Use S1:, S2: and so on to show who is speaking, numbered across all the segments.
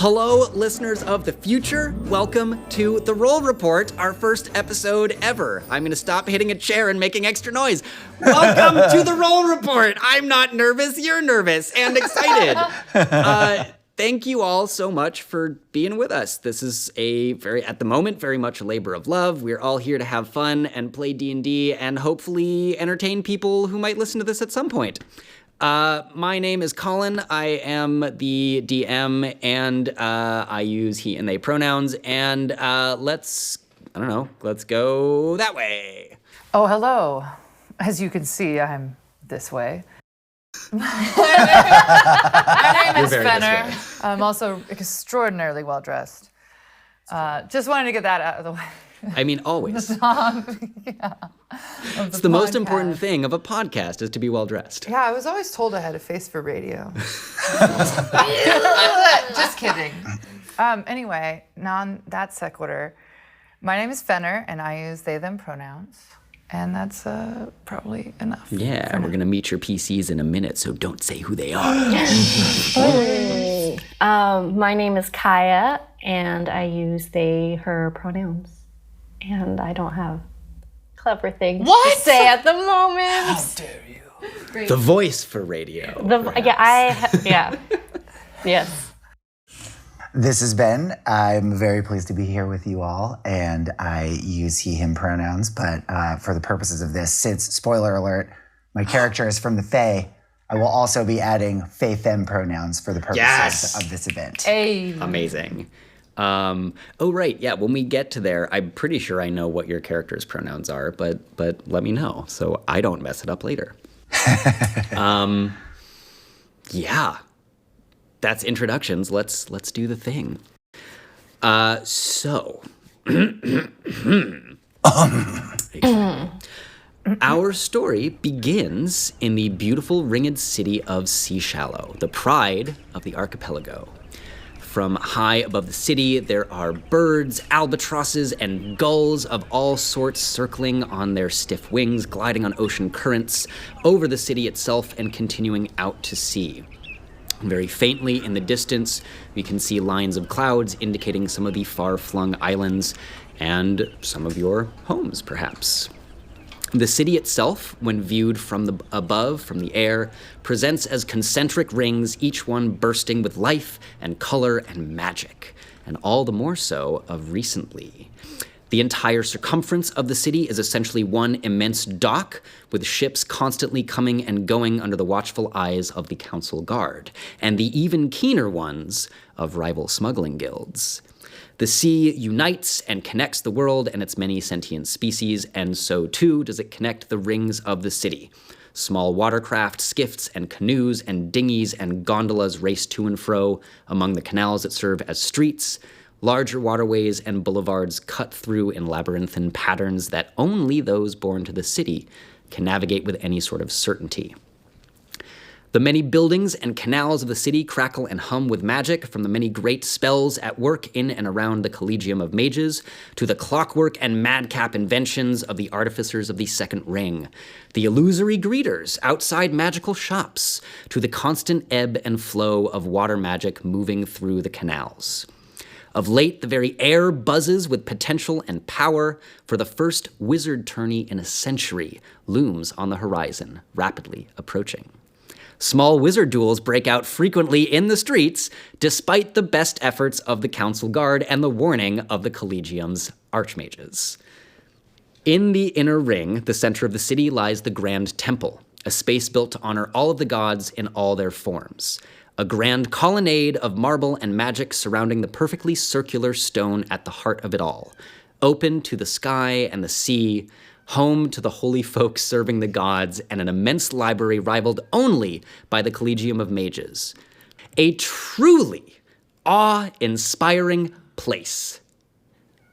S1: Hello, listeners of the future. Welcome to The Roll Report, our first episode ever. I'm going to stop hitting a chair and making extra noise. Welcome to The Roll Report. I'm not nervous, you're nervous and excited. Thank you all so much for being with us. This is at the moment, very much a labor of love. We're all here to have fun and play D&D and hopefully entertain people who might listen to this at some point. My name is Colin. I am the DM, and I use he and they pronouns. And let's go that way.
S2: Oh, hello. As you can see, I'm this way. My name is Fenner. I'm also extraordinarily well dressed. Just wanted to get that out of the way.
S1: I mean, always.
S2: Yeah.
S1: It's the most important thing of a podcast is to be well dressed.
S2: Yeah, I was always told I had a face for radio. Just kidding. Anyway, that sequitur. My name is Fenner, and I use they, them pronouns. And that's probably enough.
S1: Yeah, we're going to meet your PCs in a minute, so don't say who they are.
S3: My name is Kaya, and I use they, her pronouns. And I don't have clever things to say at the moment.
S1: How dare you? Great. The voice for radio.
S3: Yes.
S4: This is Ben. I'm very pleased to be here with you all, and I use he, him pronouns, but for the purposes of this, since, spoiler alert, my character is from the Fae, I will also be adding Fae, them pronouns for the purposes of this event.
S2: Hey.
S1: Amazing. Right, yeah, when we get to there, I'm pretty sure I know what your character's pronouns are, but let me know so I don't mess it up later. Yeah. That's introductions. Let's do the thing. Our story begins in the beautiful ringed city of Seashallow, the pride of the archipelago. From high above the city, there are birds, albatrosses, and gulls of all sorts circling on their stiff wings, gliding on ocean currents over the city itself and continuing out to sea. Very faintly in the distance, we can see lines of clouds indicating some of the far-flung islands and some of your homes, perhaps. The city itself, when viewed from above, from the air, presents as concentric rings, each one bursting with life and color and magic, and all the more so of recently. The entire circumference of the city is essentially one immense dock, with ships constantly coming and going under the watchful eyes of the council guard, and the even keener ones of rival smuggling guilds. The sea unites and connects the world and its many sentient species, and so too does it connect the rings of the city. Small watercraft, skiffs, and canoes, and dinghies, and gondolas race to and fro among the canals that serve as streets. Larger waterways and boulevards cut through in labyrinthine patterns that only those born to the city can navigate with any sort of certainty. The many buildings and canals of the city crackle and hum with magic, from the many great spells at work in and around the Collegium of Mages, to the clockwork and madcap inventions of the artificers of the Second Ring, the illusory greeters outside magical shops, to the constant ebb and flow of water magic moving through the canals. Of late, the very air buzzes with potential and power, for the first wizard tourney in a century looms on the horizon, rapidly approaching. Small wizard duels break out frequently in the streets, despite the best efforts of the council guard and the warning of the Collegium's archmages. In the inner ring, the center of the city, lies the Grand Temple, a space built to honor all of the gods in all their forms. A grand colonnade of marble and magic surrounding the perfectly circular stone at the heart of it all, open to the sky and the sea, home to the holy folk serving the gods, and an immense library rivaled only by the Collegium of Mages. A truly awe-inspiring place.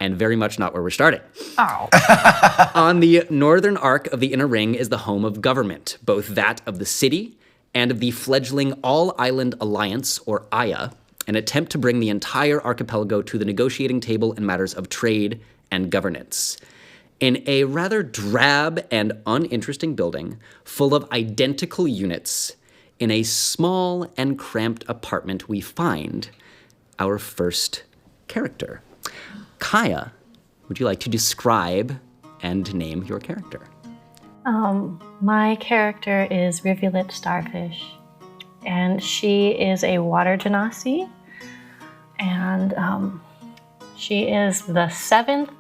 S1: And very much not where we're starting.
S2: Oh.
S1: On the northern arc of the inner ring is the home of government, both that of the city and of the fledgling All-Island Alliance, or AYA, an attempt to bring the entire archipelago to the negotiating table in matters of trade and governance. In a rather drab and uninteresting building full of identical units, in a small and cramped apartment we find our first character. Kaya, would you like to describe and name your character?
S3: My character is Rivulet Starfish, and she is a water genasi, and she is the 7th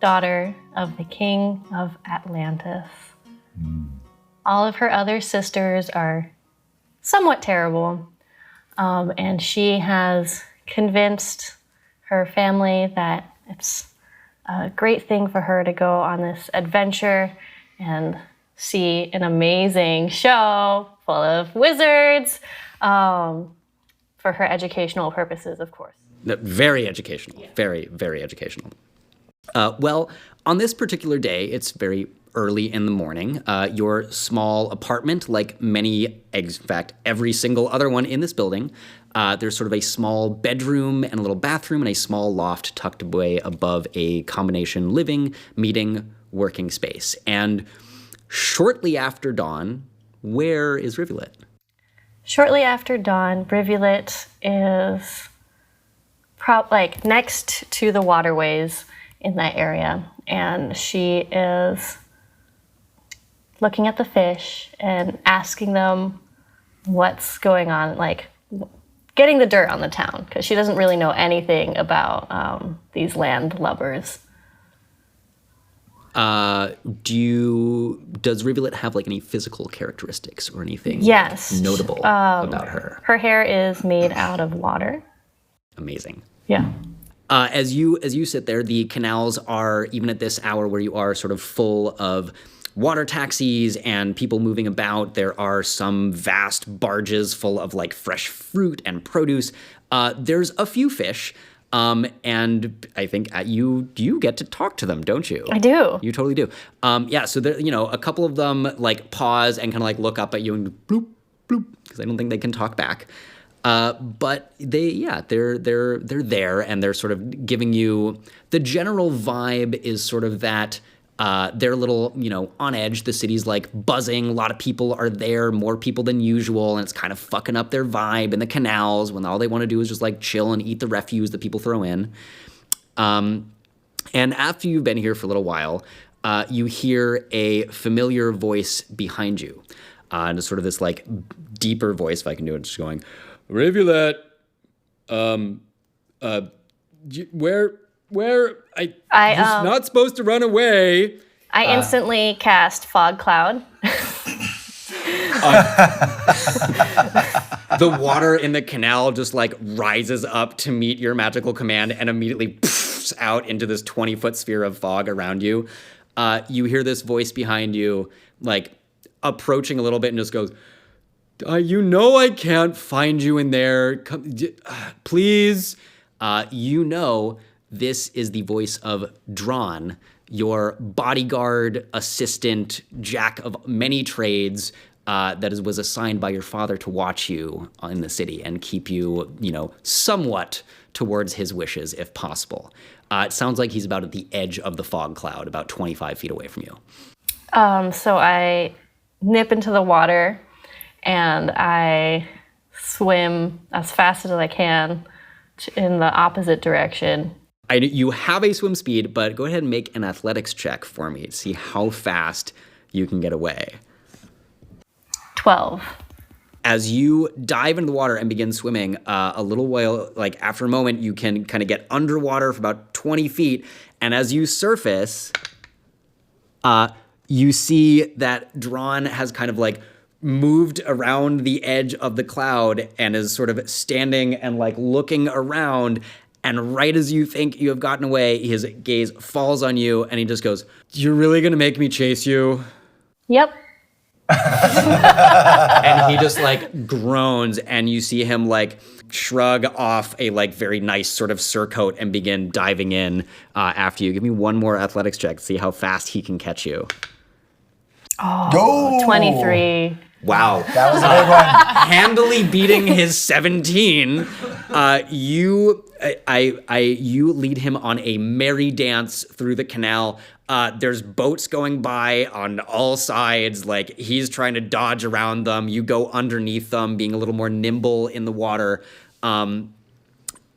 S3: daughter of the king of Atlantis. All of her other sisters are somewhat terrible, and she has convinced her family that it's a great thing for her to go on this adventure and see an amazing show full of wizards, for her educational purposes, of course.
S1: Very educational. Yeah. Very, very educational. Well, on this particular day, it's very early in the morning. Your small apartment, like many, in fact, every single other one in this building, there's sort of a small bedroom and a little bathroom and a small loft tucked away above a combination living, meeting, working space. And shortly after dawn, where is Rivulet?
S3: Shortly after dawn, Rivulet is next to the waterways in that area, and she is looking at the fish and asking them what's going on, like getting the dirt on the town, because she doesn't really know anything about these land lubbers.
S1: Does Rivulet have like any physical characteristics or anything notable about her?
S3: Her hair is made out of water.
S1: Amazing.
S3: Yeah.
S1: As you sit there, the canals are, even at this hour where you are, sort of full of water taxis and people moving about. There are some vast barges full of like fresh fruit and produce. There's a few fish. And I think you get to talk to them, don't you?
S3: I do.
S1: You totally do. Yeah, so there, a couple of them like pause and kind of like look up at you and bloop, bloop, because I don't think they can talk back. But they're there and they're sort of giving you, the general vibe is sort of that they're a little, on edge. The city's like buzzing. A lot of people are there, more people than usual, and it's kind of fucking up their vibe in the canals when all they want to do is just like chill and eat the refuse that people throw in. And after you've been here for a little while, you hear a familiar voice behind you. And it's sort of this like deeper voice, if I can do it, just going, Rivulet, where I was not supposed to run away.
S3: I instantly cast Fog Cloud.
S1: The water in the canal just like rises up to meet your magical command and immediately poofs out into this 20-foot sphere of fog around you. You hear this voice behind you, like approaching a little bit and just goes, I can't find you in there. Come, please. This is the voice of Drawn, your bodyguard, assistant, jack of many trades, was assigned by your father to watch you in the city and keep you, somewhat towards his wishes, if possible. It sounds like he's about at the edge of the fog cloud, about 25 feet away from you.
S3: So I nip into the water and I swim as fast as I can in the opposite direction.
S1: You have a swim speed, but go ahead and make an athletics check for me to see how fast you can get away.
S3: 12.
S1: As you dive into the water and begin swimming, a little while, like after a moment, you can kind of get underwater for about 20 feet. And as you surface, you see that Drawn has kind of like moved around the edge of the cloud and is sort of standing and like looking around. And right as you think you have gotten away, his gaze falls on you and he just goes, "You're really gonna make me chase you?"
S3: Yep.
S1: And he just like groans and you see him like shrug off a like very nice sort of surcoat and begin diving in after you. Give me one more athletics check to see how fast he can catch you.
S3: Oh, 23.
S1: Wow.
S4: That was a big one.
S1: Handily beating his 17. You lead him on a merry dance through the canal. There's boats going by on all sides. Like he's trying to dodge around them. You go underneath them, being a little more nimble in the water.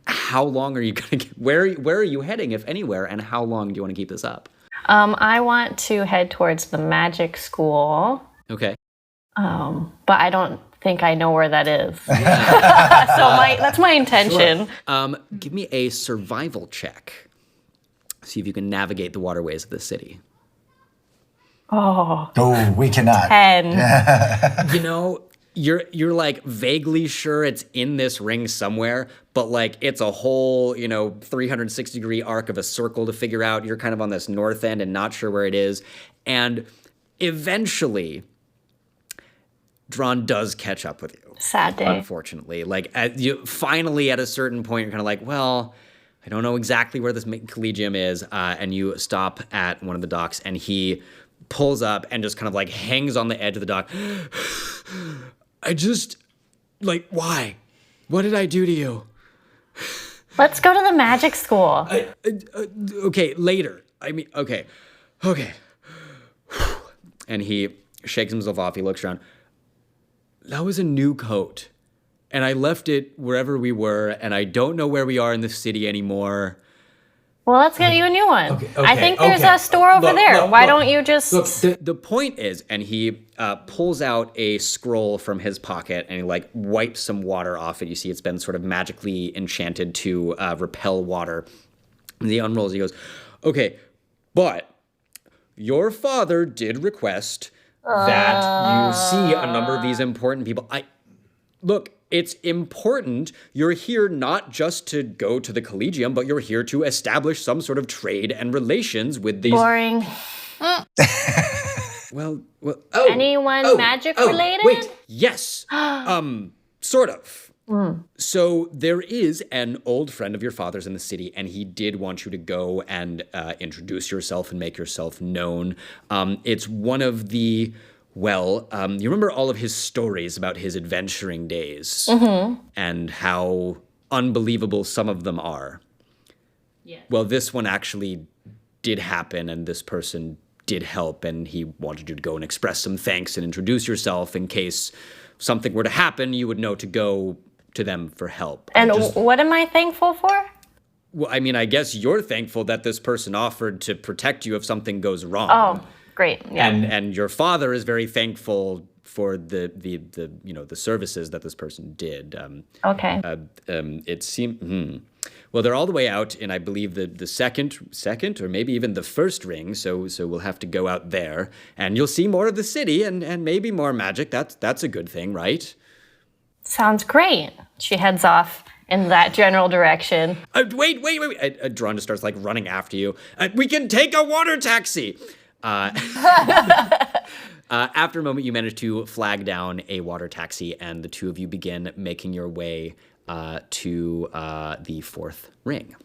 S1: how long are you going to where are you heading, if anywhere, and how long do you want to keep this up?
S3: I want to head towards the magic school.
S1: Okay.
S3: But I don't think I know where that is. So that's my intention.
S1: Sure. Give me a survival check. See if you can navigate the waterways of the city.
S3: Oh,
S4: we cannot.
S3: 10.
S1: You know, you're like vaguely sure it's in this ring somewhere, but like it's a whole, 360-degree arc of a circle to figure out. You're kind of on this north end and not sure where it is. And eventually, Dron does catch up with you.
S3: Sad day.
S1: Unfortunately. Like, finally at a certain point, you're kind of like, well, I don't know exactly where this collegium is. And you stop at one of the docks, and he pulls up and just kind of like hangs on the edge of the dock. Why? What did I do to you?
S3: Let's go to the magic school.
S1: Okay, later. I mean, okay. And he shakes himself off. He looks around. That was a new coat. And I left it wherever we were, and I don't know where we are in the city anymore.
S3: Well, let's get you a new one.
S1: Okay,
S3: I think there's a store over there. Why don't you just...
S1: Look, the point is, and he pulls out a scroll from his pocket, and he like wipes some water off it. You see it's been sort of magically enchanted to repel water. And he unrolls, he goes, okay, but your father did request that you see a number of these important people. Look, it's important. You're here not just to go to the Collegium, but you're here to establish some sort of trade and relations with these...
S3: Boring. Anyone magic related?
S1: Wait, yes. Sort of. So there is an old friend of your father's in the city, and he did want you to go and introduce yourself and make yourself known. It's one of the... Well, you remember all of his stories about his adventuring days and how unbelievable some of them are. Yeah. Well, this one actually did happen, and this person did help, and he wanted you to go and express some thanks and introduce yourself in case something were to happen. You would know to go to them for help.
S3: And what am I thankful for?
S1: Well, I mean, I guess you're thankful that this person offered to protect you if something goes wrong.
S3: Oh. Great. Yeah.
S1: And your father is very thankful for the services that this person did.
S3: Okay.
S1: It seemed well, they're all the way out in, I believe, the second or maybe even the first ring. So we'll have to go out there, and you'll see more of the city and maybe more magic. That's a good thing, right?
S3: Sounds great. She heads off in that general direction.
S1: Wait. Dron just starts like running after you. We can take a water taxi. After a moment, you manage to flag down a water taxi, and the two of you begin making your way to the fourth ring.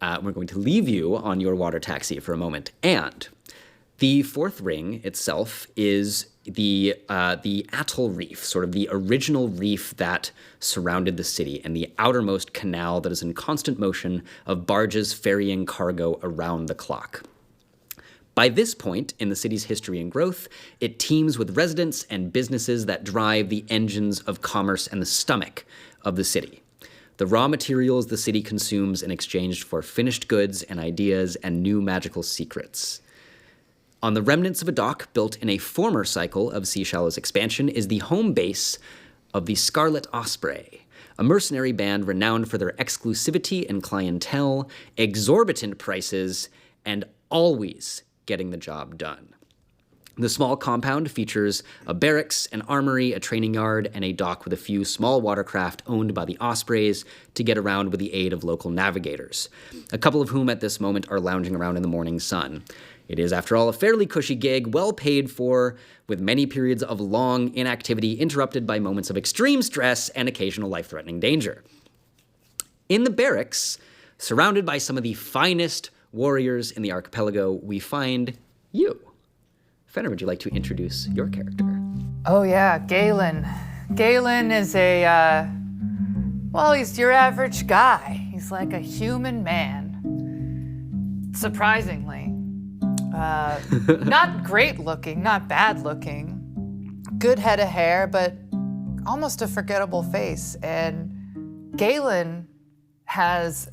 S1: We're going to leave you on your water taxi for a moment. And the fourth ring itself is the atoll reef, sort of the original reef that surrounded the city, and the outermost canal that is in constant motion of barges ferrying cargo around the clock. By this point in the city's history and growth, it teems with residents and businesses that drive the engines of commerce and the stomach of the city. The raw materials the city consumes in exchange for finished goods and ideas and new magical secrets. On the remnants of a dock built in a former cycle of Seashallow's expansion is the home base of the Scarlet Osprey, a mercenary band renowned for their exclusivity and clientele, exorbitant prices, and always getting the job done. The small compound features a barracks, an armory, a training yard, and a dock with a few small watercraft owned by the Ospreys to get around with the aid of local navigators, a couple of whom at this moment are lounging around in the morning sun. It is, after all, a fairly cushy gig, well paid for, with many periods of long inactivity interrupted by moments of extreme stress and occasional life-threatening danger. In the barracks, surrounded by some of the finest warriors in the archipelago, we find you. Fenner, would you like to introduce your character?
S2: Oh yeah, Galen. Galen is he's your average guy. He's like a human man. Surprisingly. Not great looking, not bad looking. Good head of hair, but almost a forgettable face. And Galen has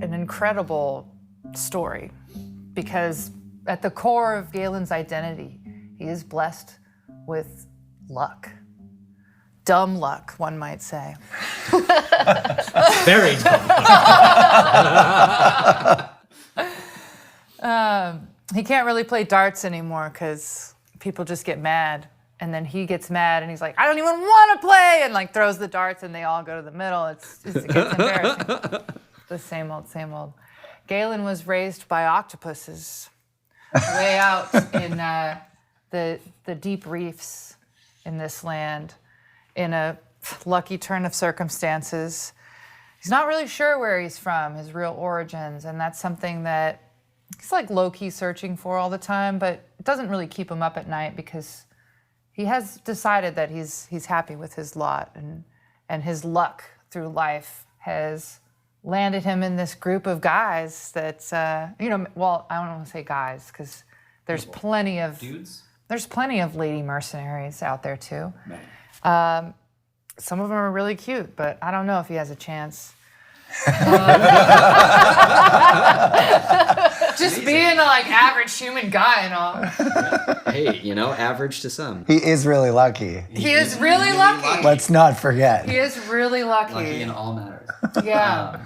S2: an incredible story because at the core of Galen's identity, he is blessed with luck. Dumb luck, one might say.
S1: Very dumb.
S2: He can't really play darts anymore because people just get mad. And then he gets mad and he's like, I don't even want to play, and like throws the darts and they all go to the middle. It gets embarrassing. The same old, same old. Galen was raised by octopuses way out in the deep reefs in this land in a lucky turn of circumstances. He's not really sure where he's from, his real origins, and that's something that he's like low-key searching for all the time, but it doesn't really keep him up at night because he has decided that he's happy with his lot, and his luck through life has landed him in this group of guys that's, well, I don't want to say guys because there's plenty of
S1: dudes.
S2: There's plenty of lady mercenaries out there too. Some of them are really cute, but I don't know if he has a chance. Just being a like average human guy and all.
S1: Hey, average to some.
S4: He is really lucky.
S2: He is really lucky.
S4: Let's not forget.
S2: He is really lucky.
S1: Lucky in all matters.
S2: Yeah.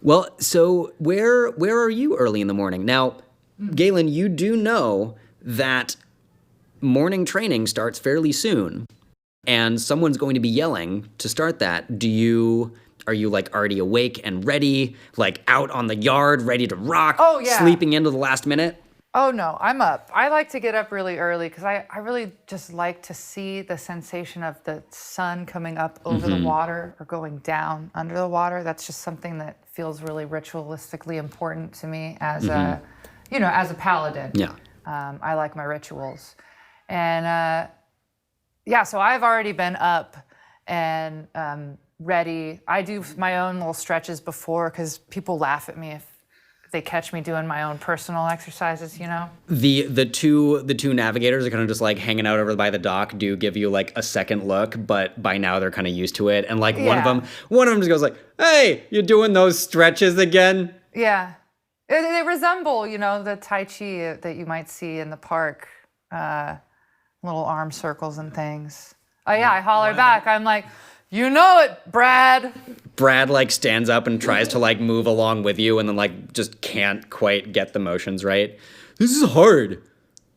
S1: Well, so where are you early in the morning? Now, Galen, you do know that morning training starts fairly soon, and someone's going to be yelling to start that. Are you like already awake and ready, like out on the yard, ready to rock?
S2: Oh, yeah.
S1: Sleeping into the last minute?
S2: Oh, no, I'm up. I like to get up really early because I really just like to see the sensation of the sun coming up over the water or going down under the water. That's just something that feels really ritualistically important to me as as a paladin.
S1: Yeah.
S2: I like my rituals. And so I've already been up and ready. I do my own little stretches before because people laugh at me if they catch me doing my own personal exercises,
S1: The two navigators are kind of just like hanging out over by the dock, do give you like a second look, but by now they're kind of used to it. And like one of them just goes like, "Hey, you doing those stretches again?"
S2: Yeah. They resemble, the Tai Chi that you might see in the park, little arm circles and things. Oh yeah, I holler back. I'm like, you know it, Brad.
S1: Brad like stands up and tries to like move along with you, and then like just can't quite get the motions right. This is hard.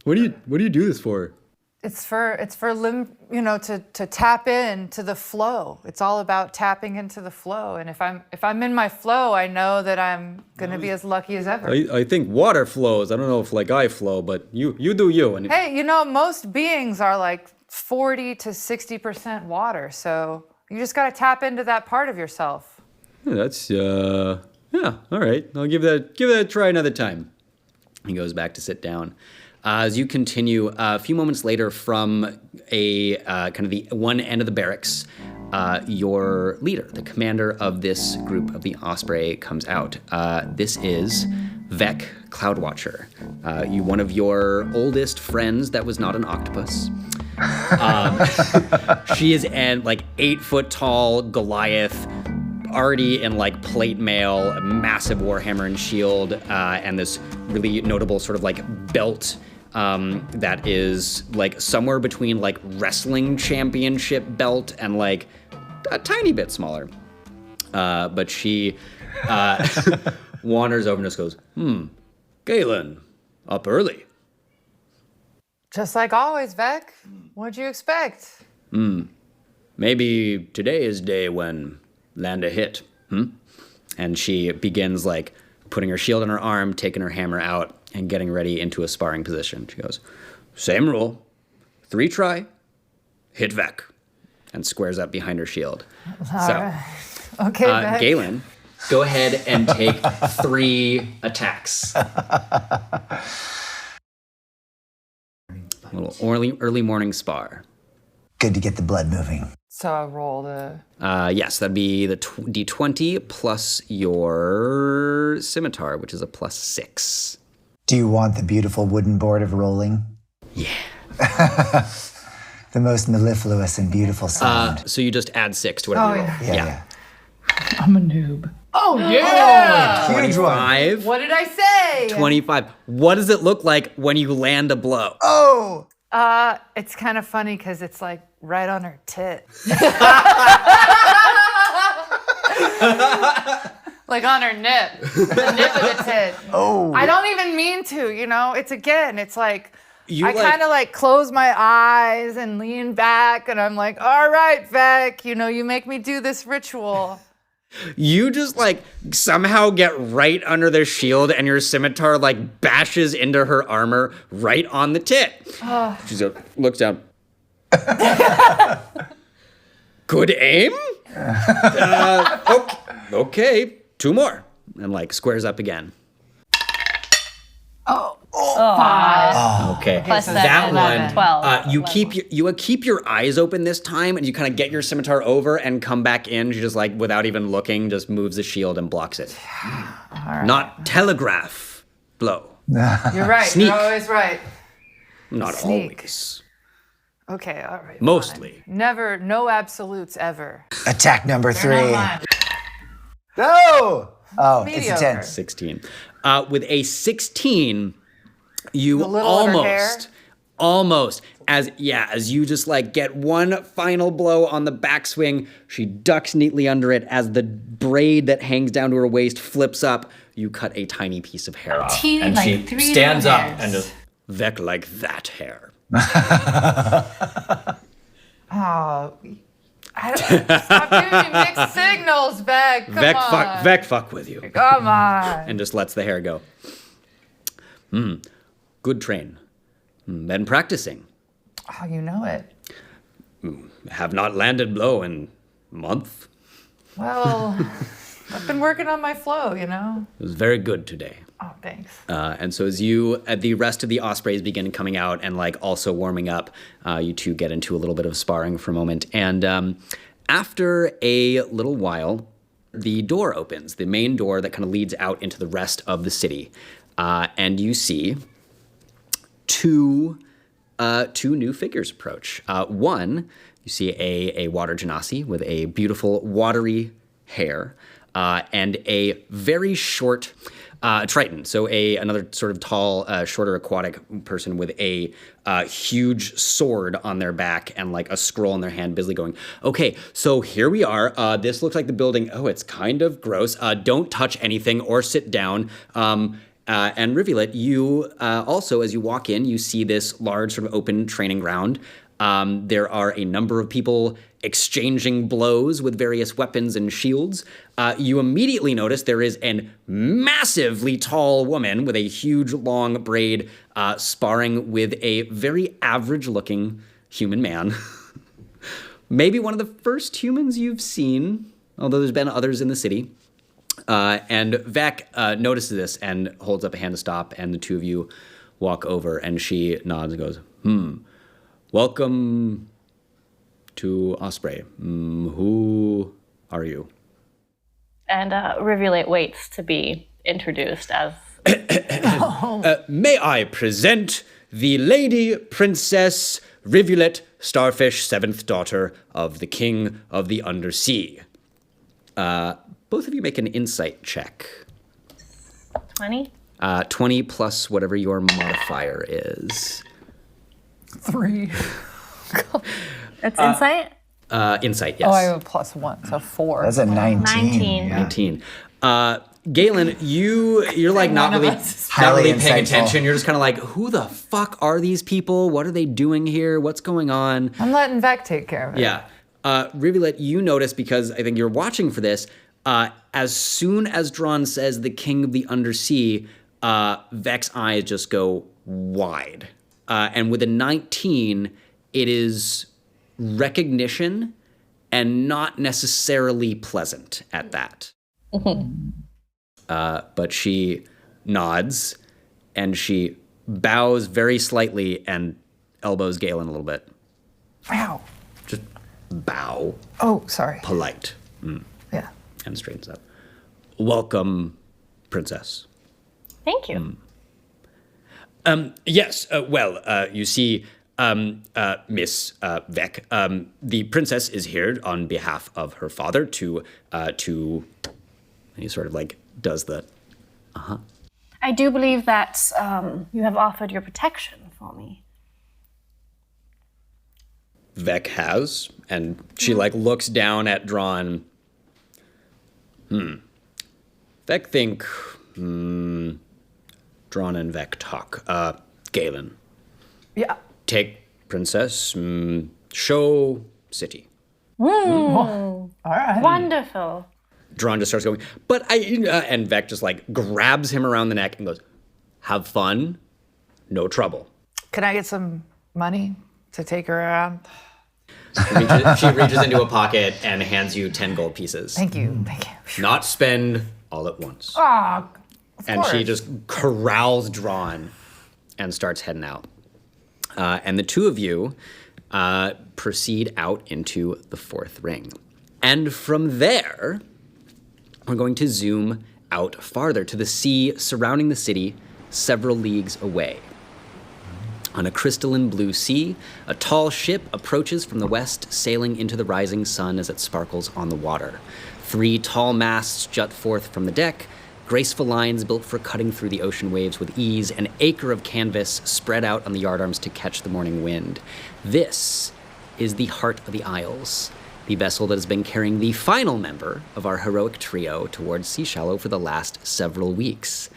S1: What do you do this for?
S2: It's for to tap into the flow. It's all about tapping into the flow. And if I'm in my flow, I know that I'm gonna be as lucky as ever.
S1: I think water flows. I don't know if like I flow, but you do you. And
S2: hey, most beings are like 40 to 60% water, so you just gotta tap into that part of yourself.
S1: Yeah, that's all right. I'll give that a try another time. He goes back to sit down. As you continue, a few moments later from a kind of the one end of the barracks, your leader, the commander of this group of the Osprey, comes out. This is Vec, Cloudwatcher. One of your oldest friends that was not an octopus. She is an 8 foot tall Goliath, already in like plate mail, a massive warhammer and shield, and this really notable sort of like belt that is like somewhere between like wrestling championship belt and like a tiny bit smaller. But she wanders over and just goes, Galen, up early.
S2: Just like always, Vec. What'd you expect?
S1: Maybe today is day when land a hit, And she begins like putting her shield on her arm, taking her hammer out, and getting ready into a sparring position. She goes, same rule, 3 try, hit Vec, and squares up behind her shield.
S2: All right. Okay, Vec.
S1: Galen, go ahead and take 3 attacks. A little early morning spar.
S4: Good to get the blood moving.
S2: So I roll the...
S1: Yes, that'd be the D20 plus your scimitar, which is a +6.
S4: Do you want the beautiful wooden board of rolling?
S1: Yeah.
S4: The most mellifluous and beautiful sound.
S1: So you just add 6 to whatever you roll.
S4: Yeah.
S2: I'm a noob. Oh, yeah!
S4: Huge one.
S1: 25.
S2: What did I say?
S1: 25. What does it look like when you land a blow?
S4: Oh!
S2: It's kind of funny because it's like right on her tit. Like on her nip. The nip of the tit.
S4: Oh.
S2: I don't even mean to, you know? It's like, I
S1: like-
S2: kind of like close my eyes and lean back and I'm like, all right, Vec, you know, you make me do this ritual.
S1: You just like somehow get right under their shield and your scimitar like bashes into her armor right on the tit. She looks down. Good aim? Okay, 2 more. And like squares up again. Okay.
S3: Plus
S1: that
S3: 7,
S1: one.
S3: 12.
S1: You keep your eyes open this time, and you kind of get your scimitar over and come back in. She just like without even looking, just moves the shield and blocks it. Not telegraph blow.
S2: You're right.
S1: Sneak.
S2: You're always right.
S1: Not
S2: Sneak.
S1: always.
S2: Okay, all right.
S1: Mostly.
S2: Fine. Never, no absolutes ever.
S4: Attack number 3.
S2: Not mine.
S4: No! Oh, it's a
S2: Mediocre.
S4: 10.
S1: 16. With a 16, you
S2: The little on her hair?
S1: almost, as you just like get one final blow on the backswing, she ducks neatly under it. As the braid that hangs down to her waist flips up, you cut a tiny piece of hair off.
S3: Teeny,
S5: And
S3: like
S5: she
S3: 3
S5: stands
S3: little
S5: up
S3: hairs.
S5: and just,
S1: Vec like that hair.
S2: Oh, I don't, stop giving me mixed signals, Vec. Come on.
S1: Vec fuck with you.
S2: Come on.
S1: And just lets the hair go. Good train. Been practicing.
S2: Oh, you know it.
S1: Have not landed blow in month.
S2: Well, I've been working on my flow, you know?
S1: It was very good today.
S2: Oh, thanks.
S1: And so as the rest of the ospreys begin coming out and like also warming up, you two get into a little bit of sparring for a moment. And after a little while, the door opens, the main door that kind of leads out into the rest of the city. And you see two new figures approach. One, you see a water genasi with a beautiful watery hair and a very short Triton, so another sort of tall, shorter aquatic person with a huge sword on their back and like a scroll in their hand, busily going, okay, so here we are. This looks like the building. Oh, it's kind of gross. Don't touch anything or sit down. And Rivulet, you also, as you walk in, you see this large sort of open training ground. There are a number of people exchanging blows with various weapons and shields. You immediately notice there is a massively tall woman with a huge long braid sparring with a very average-looking human man. Maybe one of the first humans you've seen, although there's been others in the city. And Vec notices this and holds up a hand to stop, and the two of you walk over, and she nods and goes, welcome to Osprey. Who are you?
S3: And Rivulet waits to be introduced as
S1: May I present the Lady Princess Rivulet Starfish, 7th daughter of the King of the Undersea. Both of you make an insight check.
S3: 20.
S1: 20 plus whatever your modifier is.
S2: 3.
S3: That's insight?
S1: Insight, yes.
S2: Oh, I have a +1, so 4.
S4: That's a 19.
S3: 19.
S4: Yeah.
S1: 19. Galen, you're like not
S2: One of
S1: really,
S2: us is
S1: not really
S4: highly
S1: paying
S4: insightful.
S1: attention. You're just kind of like, who the fuck are these people? What are they doing here? What's going on?
S2: I'm letting Vec take care of it.
S1: Yeah. Rivulet, you notice, because I think you're watching for this, as soon as Drawn says the King of the Undersea, Vec's eyes just go wide. And with a 19, it is recognition and not necessarily pleasant at that. But she nods and she bows very slightly and elbows Galen a little bit.
S2: Wow.
S1: Just bow,
S2: Oh, sorry.
S1: polite,
S2: Yeah.
S1: and straightens up. Welcome, princess.
S3: Thank you.
S1: Yes, you see, Miss Vec, the princess is here on behalf of her father to And he sort of like does the,
S3: I do believe that you have offered your protection for me.
S1: Vec has, and she like looks down at Drawn. Vec think, Drawn and Vec talk. Galen.
S2: Yeah.
S1: Take princess, show city.
S2: All right.
S3: Wonderful.
S1: Drawn just starts going, but and Vec just like grabs him around the neck and goes, have fun, no trouble.
S2: Can I get some money to take her around?
S1: She reaches into a pocket and hands you 10 gold pieces.
S2: Thank you.
S1: Not spend all at once.
S2: Ah, of
S1: And she
S2: course.
S1: just corrals Drawn and starts heading out. And the two of you proceed out into the fourth ring. And from there, we're going to zoom out farther to the sea surrounding the city, several leagues away. On a crystalline blue sea, a tall ship approaches from the west, sailing into the rising sun as it sparkles on the water. 3 tall masts jut forth from the deck, graceful lines built for cutting through the ocean waves with ease, an acre of canvas spread out on the yardarms to catch the morning wind. This is the Heart of the Isles, the vessel that has been carrying the final member of our heroic trio towards Seashallow for the last several weeks.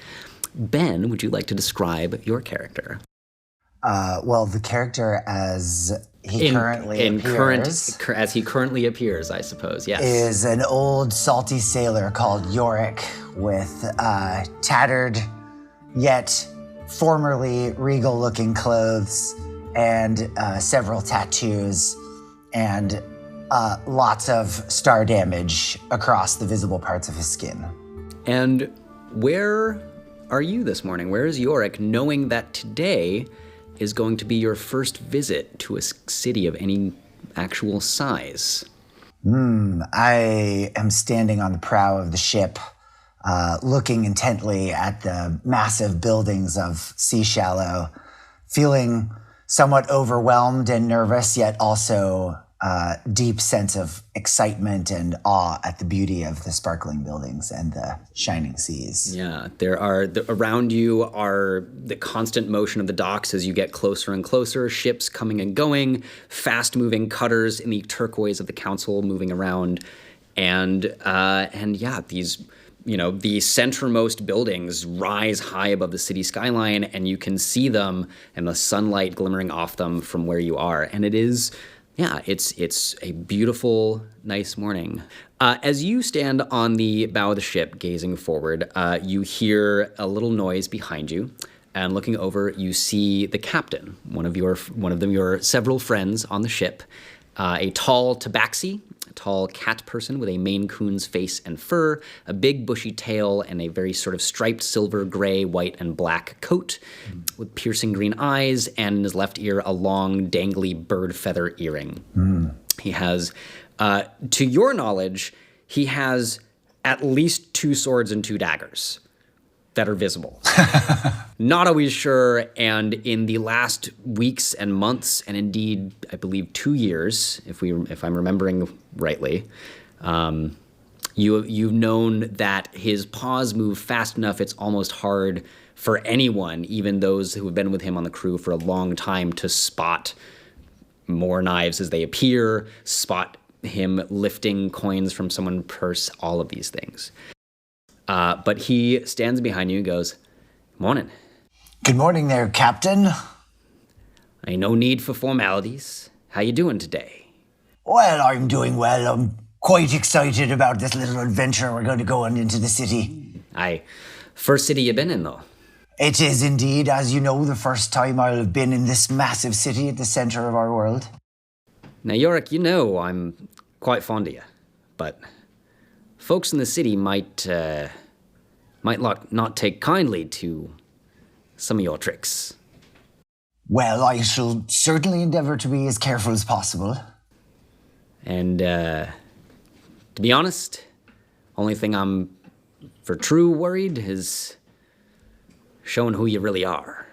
S1: Ben, would you like to describe your character?
S4: Well, the character as he currently appears
S1: as he currently appears, I suppose, yes.
S4: is an old salty sailor called Yorick with tattered yet formerly regal-looking clothes and several tattoos and lots of star damage across the visible parts of his skin.
S1: And where are you this morning? Where is Yorick, knowing that today is going to be your first visit to a city of any actual size?
S4: I am standing on the prow of the ship, looking intently at the massive buildings of Seashallow, feeling somewhat overwhelmed and nervous, yet also deep sense of excitement and awe at the beauty of the sparkling buildings and the shining seas.
S1: Yeah, around you are the constant motion of the docks as you get closer and closer, ships coming and going, fast-moving cutters in the turquoise of the council moving around, and yeah, these, the centermost buildings rise high above the city skyline, and you can see them and the sunlight glimmering off them from where you are, and it is. Yeah, it's a beautiful, nice morning. As you stand on the bow of the ship, gazing forward, you hear a little noise behind you, and looking over, you see the captain, one of your several friends on the ship, a tall tabaxi, a tall cat person with a Maine Coon's face and fur, a big bushy tail, and a very sort of striped silver, gray, white, and black coat with piercing green eyes, and in his left ear, a long, dangly bird feather earring. He has, to your knowledge, he has at least 2 swords and 2 daggers that are visible. Not always sure, and in the last weeks and months, and indeed, I believe 2 years, if I'm remembering rightly, you've known that his paws move fast enough it's almost hard for anyone, even those who have been with him on the crew for a long time, to spot more knives as they appear, spot him lifting coins from someone's purse, all of these things. But he stands behind you and goes, "Morning.
S4: Good morning there, Captain.
S1: Ain't no need for formalities. How you doing today?"
S4: Well, I'm doing well. I'm quite excited about this little adventure we're going to go on into the city.
S1: Aye. First city you been in, though?
S4: It is indeed, as you know, the first time I'll have been in this massive city at the center of our world.
S1: Now, Yorick, I'm quite fond of you, but folks in the city might not take kindly to some of your tricks.
S4: Well, I shall certainly endeavor to be as careful as possible.
S1: And to be honest, only thing I'm for true worried is showing who you really are.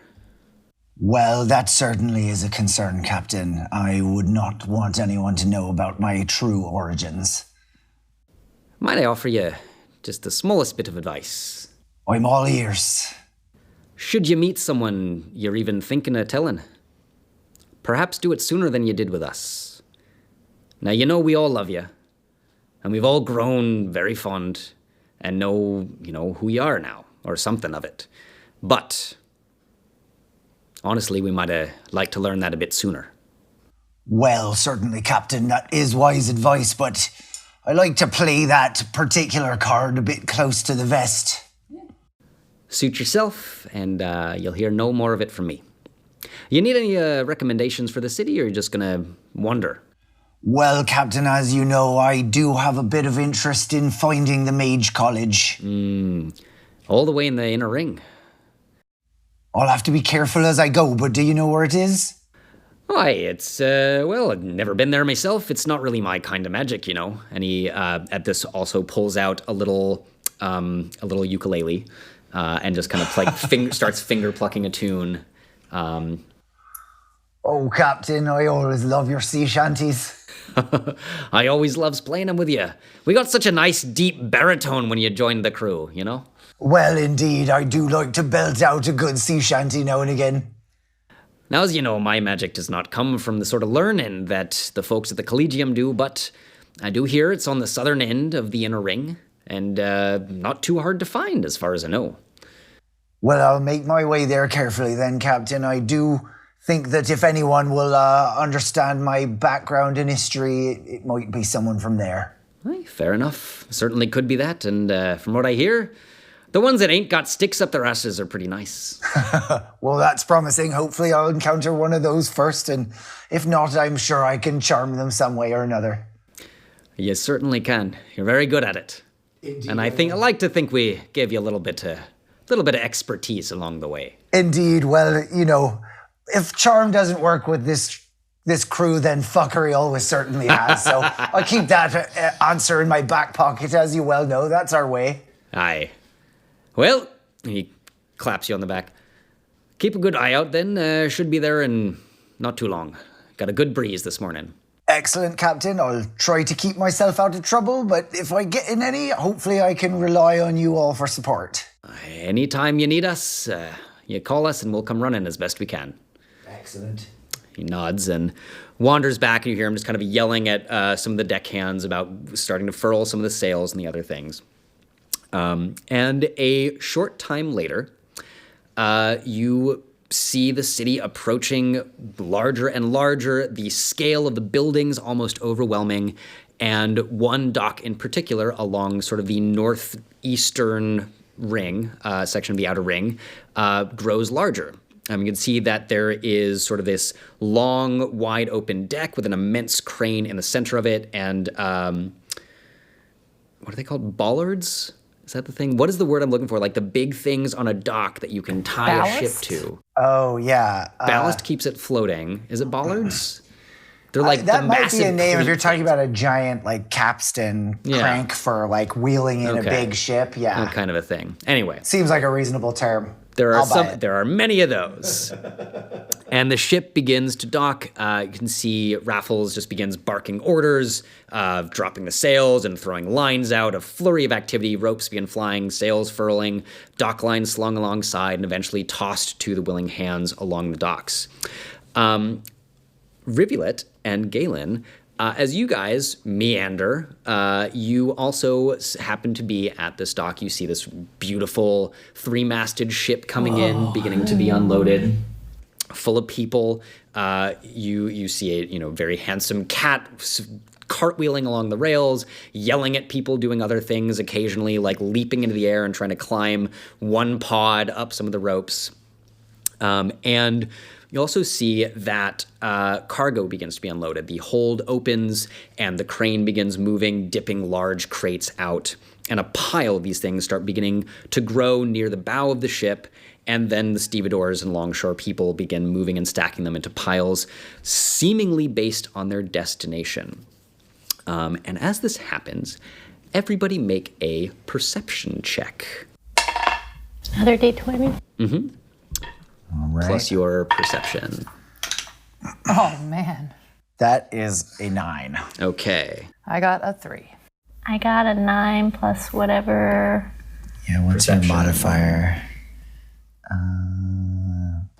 S4: Well, that certainly is a concern, Captain. I would not want anyone to know about my true origins.
S1: Might I offer you just the smallest bit of advice.
S4: I'm all ears.
S1: Should you meet someone you're even thinking of telling, perhaps do it sooner than you did with us. Now, you know we all love you, and we've all grown very fond and know, who you are now, or something of it. But, honestly, we might have liked to learn that a bit sooner.
S4: Well, certainly, Captain, that is wise advice, but I like to play that particular card a bit close to the vest.
S1: Suit yourself, and you'll hear no more of it from me. You need any recommendations for the city, or are you just gonna wander?
S4: Well, Captain, as you know, I do have a bit of interest in finding the Mage College.
S1: All the way in the inner ring.
S4: I'll have to be careful as I go, but do you know where it is?
S1: Why, it's, I've never been there myself. It's not really my kind of magic, And he, at this, also pulls out a little ukulele, and just kind of like starts finger plucking a tune.
S4: Oh, Captain, I always love your sea shanties.
S1: I always loves playing them with you. We got such a nice deep baritone when you joined the crew,
S4: Well, indeed, I do like to belt out a good sea shanty now and again.
S1: Now, as you know, my magic does not come from the sort of learning that the folks at the Collegium do, but I do hear it's on the southern end of the inner ring, and not too hard to find as far as I know.
S4: Well, I'll make my way there carefully then, Captain. I do think that if anyone will understand my background in history, it might be someone from there.
S1: Well, fair enough. Certainly could be that, and from what I hear, the ones that ain't got sticks up their asses are pretty nice.
S4: Well, that's promising. Hopefully I'll encounter one of those first, and if not, I'm sure I can charm them some way or another.
S1: You certainly can. You're very good at it. Indeed. And I like to think we gave you a little bit of expertise along the way.
S4: Indeed. Well, if charm doesn't work with this crew, then fuckery always certainly has. So I'll keep that answer in my back pocket, as you well know. That's our way.
S1: Aye. Well, he claps you on the back. Keep a good eye out then. Should be there in not too long. Got a good breeze this morning.
S4: Excellent, Captain. I'll try to keep myself out of trouble, but if I get in any, hopefully I can rely on you all for support.
S1: Anytime you need us, you call us and we'll come running as best we can.
S4: Excellent.
S1: He nods and wanders back, and you hear him just kind of yelling at some of the deckhands about starting to furl some of the sails and the other things. And a short time later, you see the city approaching larger and larger, the scale of the buildings almost overwhelming, and one dock in particular along sort of the northeastern ring, section of the outer ring, grows larger. You can see that there is sort of this long, wide open deck with an immense crane in the center of it, and what are they called? Bollards? Is that the thing? What is the word I'm looking for? Like the big things on a dock that you can tie
S2: Ballast?
S1: a ship to.
S4: Oh, yeah.
S1: Ballast keeps it floating. Is it bollards? They're like
S4: that
S1: the
S4: might
S1: massive
S4: be a name if you're
S1: cleat
S4: talking about a giant capstan crank for like wheeling in a big ship. Yeah,
S1: that kind of a thing. Anyway,
S4: seems like a reasonable term.
S1: There are many of those. And the ship begins to dock. You can see Raffles just begins barking orders, dropping the sails and throwing lines out. A flurry of activity. Ropes begin flying, sails furling, dock lines slung alongside, and eventually tossed to the willing hands along the docks. Rivulet and Galen, as you guys meander, you also happen to be at this dock. You see this beautiful three-masted ship coming in, beginning to be unloaded, full of people. You see a very handsome cat cartwheeling along the rails, yelling at people, doing other things, occasionally like leaping into the air and trying to climb one pod up some of the ropes. And you also see that cargo begins to be unloaded. The hold opens and the crane begins moving, dipping large crates out. And a pile of these things start beginning to grow near the bow of the ship. And then the stevedores and longshore people begin moving and stacking them into piles, seemingly based on their destination. And as this happens, everybody make a perception check.
S3: Another D20?
S1: Mm-hmm.
S4: All right.
S1: Plus your perception.
S2: Oh, man.
S4: That is a 9.
S1: Okay.
S2: I got a 3.
S3: I got a 9 plus whatever.
S4: Yeah, what's your modifier?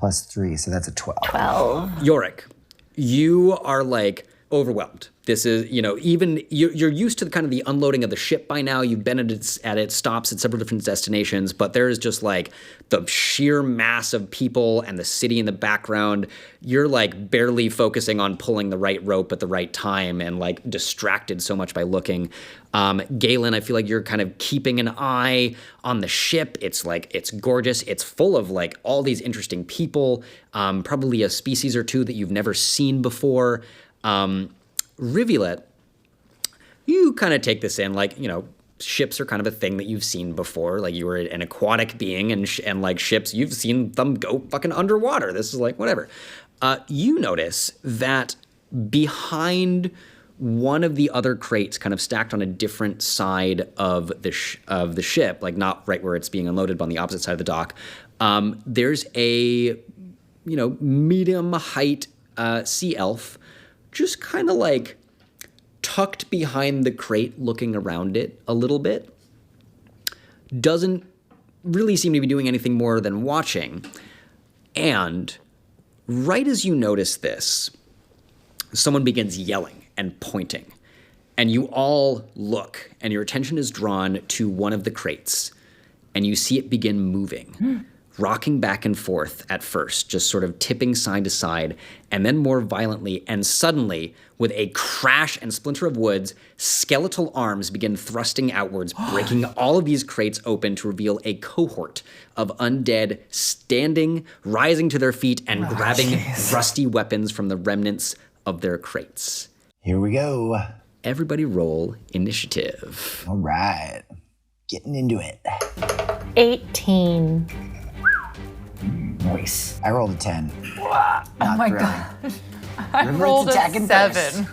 S4: +3, so that's a 12.
S3: 12.
S1: Yorick, you are like overwhelmed. This is, even you're used to the kind of the unloading of the ship by now. You've been at its stops at several different destinations, but there is just like the sheer mass of people and the city in the background. You're like barely focusing on pulling the right rope at the right time and like distracted so much by looking. Galen, I feel like you're kind of keeping an eye on the ship. It's gorgeous. It's full of like all these interesting people, probably a species or two that you've never seen before. Rivulet, you kind of take this in, like, ships are kind of a thing that you've seen before. Like, you were an aquatic being, and like ships, you've seen them go fucking underwater. This is like whatever. You notice that behind one of the other crates, kind of stacked on a different side of the ship, like not right where it's being unloaded, but on the opposite side of the dock, there's a medium height sea elf, just kind of like tucked behind the crate, looking around it a little bit. Doesn't really seem to be doing anything more than watching. And right as you notice this, someone begins yelling and pointing. And you all look, and your attention is drawn to one of the crates. And you see it begin moving. Rocking back and forth at first, just sort of tipping side to side, and then more violently, and suddenly, with a crash and splinter of woods, skeletal arms begin thrusting outwards, breaking all of these crates open to reveal a cohort of undead standing, rising to their feet, and grabbing rusty weapons from the remnants of their crates.
S4: Here we go.
S1: Everybody roll initiative.
S4: All right. Getting into it.
S3: 18.
S4: Nice. I rolled a 10.
S2: Oh my god. I rolled a 7.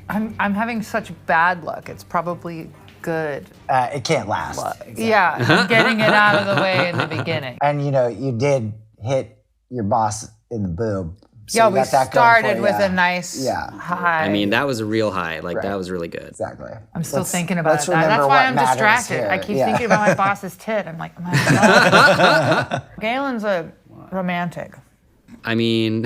S2: I'm having such bad luck. It's probably good.
S4: It can't last.
S2: Exactly. Yeah, I'm getting it out of the way in the beginning.
S4: And you did hit your boss in the boob. So
S2: Yeah,
S4: you
S2: we
S4: got that going
S2: started
S4: for
S2: with
S4: you.
S2: a nice high.
S1: I mean, that was a real high. Like,
S4: Right.
S1: that was really good.
S4: Exactly.
S2: I'm still
S4: Let's-
S2: thinking about
S4: let's
S2: that.
S4: remember
S2: That's why
S4: what
S2: I'm
S4: matters
S2: distracted.
S4: here.
S2: I keep
S4: Yeah.
S2: thinking about my boss's tit. I'm like, oh my God. Galen's a romantic.
S1: I mean,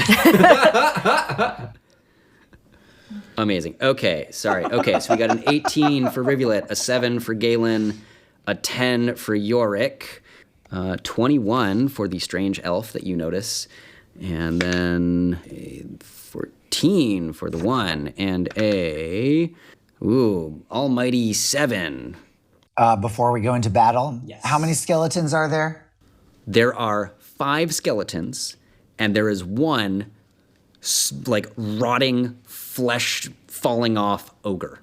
S1: amazing. Okay, sorry. Okay, so we got an 18 for Rivulet, a 7 for Galen, a 10 for Yorick, 21 for the strange elf that you notice, and then a 14 for the one, and a almighty 7.
S4: Before we go into battle,
S1: Yes.
S4: how many skeletons are there?
S1: There are 5 skeletons, and there is one rotting flesh falling off ogre.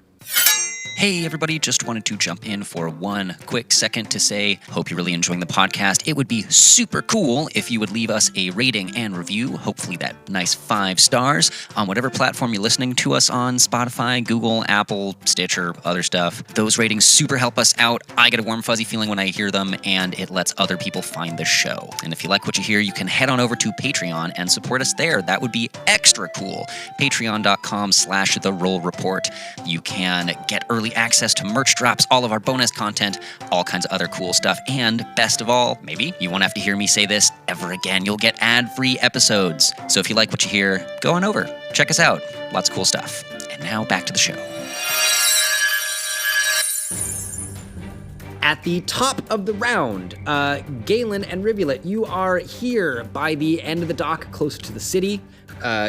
S5: Hey everybody, just wanted to jump in for one quick second to say, hope you're really enjoying the podcast. It would be super cool if you would leave us a rating and review, hopefully that nice 5 stars, on whatever platform you're listening to us on, Spotify, Google, Apple, Stitcher, other stuff. Those ratings super help us out. I get a warm fuzzy feeling when I hear them, and it lets other people find the show. And if you like what you hear, you can head on over to Patreon and support us there. That would be extra cool. Patreon.com/The Roll Report. You can get early access to merch drops, all of our bonus content, all kinds of other cool stuff, and best of all, maybe you won't have to hear me say this ever again. You'll get ad-free episodes. So if you like what you hear, go on over, check us out. Lots of cool stuff. And now back to the show.
S1: At the top of the round, Galen and Rivulet, you are here by the end of the dock, closer to the city.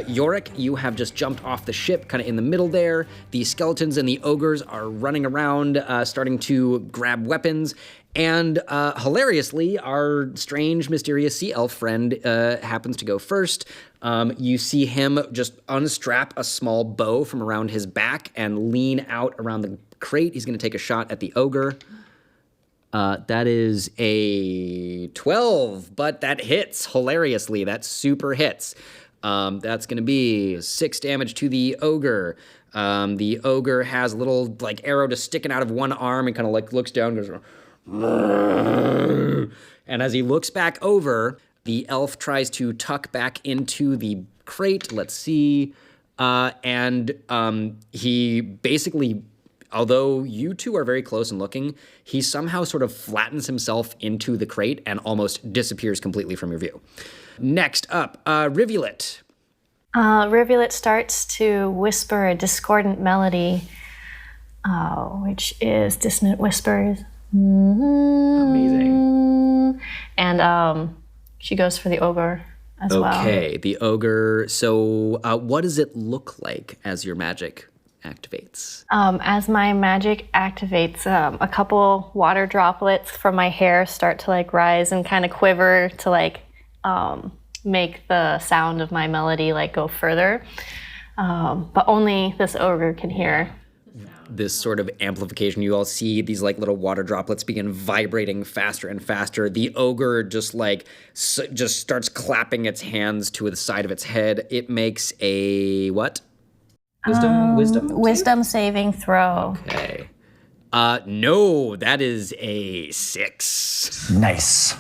S1: Yorick, you have just jumped off the ship, kind of in the middle there. The skeletons and the ogres are running around, starting to grab weapons. And hilariously, our strange, mysterious sea elf friend happens to go first. You see him just unstrap a small bow from around his back and lean out around the crate. He's going to take a shot at the ogre. That is a 12, but that hits hilariously. That super hits. That's going to be 6 damage to the ogre. The ogre has a little arrow just sticking out of one arm and kind of looks down and goes, and as he looks back over, the elf tries to tuck back into the crate. Let's see. And he basically although you two are very close and looking, he somehow sort of flattens himself into the crate and almost disappears completely from your view. Next up, Rivulet.
S3: Rivulet starts to whisper a discordant melody, which is dissonant whispers.
S1: Amazing.
S3: And she goes for the ogre as well.
S1: Okay, the ogre. So what does it look like as your magic activates?
S3: As my magic activates, a couple water droplets from my hair start to like rise and kind of quiver to like make the sound of my melody like go further. But only this ogre can hear.
S1: This sort of amplification, you all see these like little water droplets begin vibrating faster and faster. The ogre just like just starts clapping its hands to the side of its head. It makes a what?
S3: Wisdom saving throw.
S1: Okay. No, that is a 6.
S4: Nice.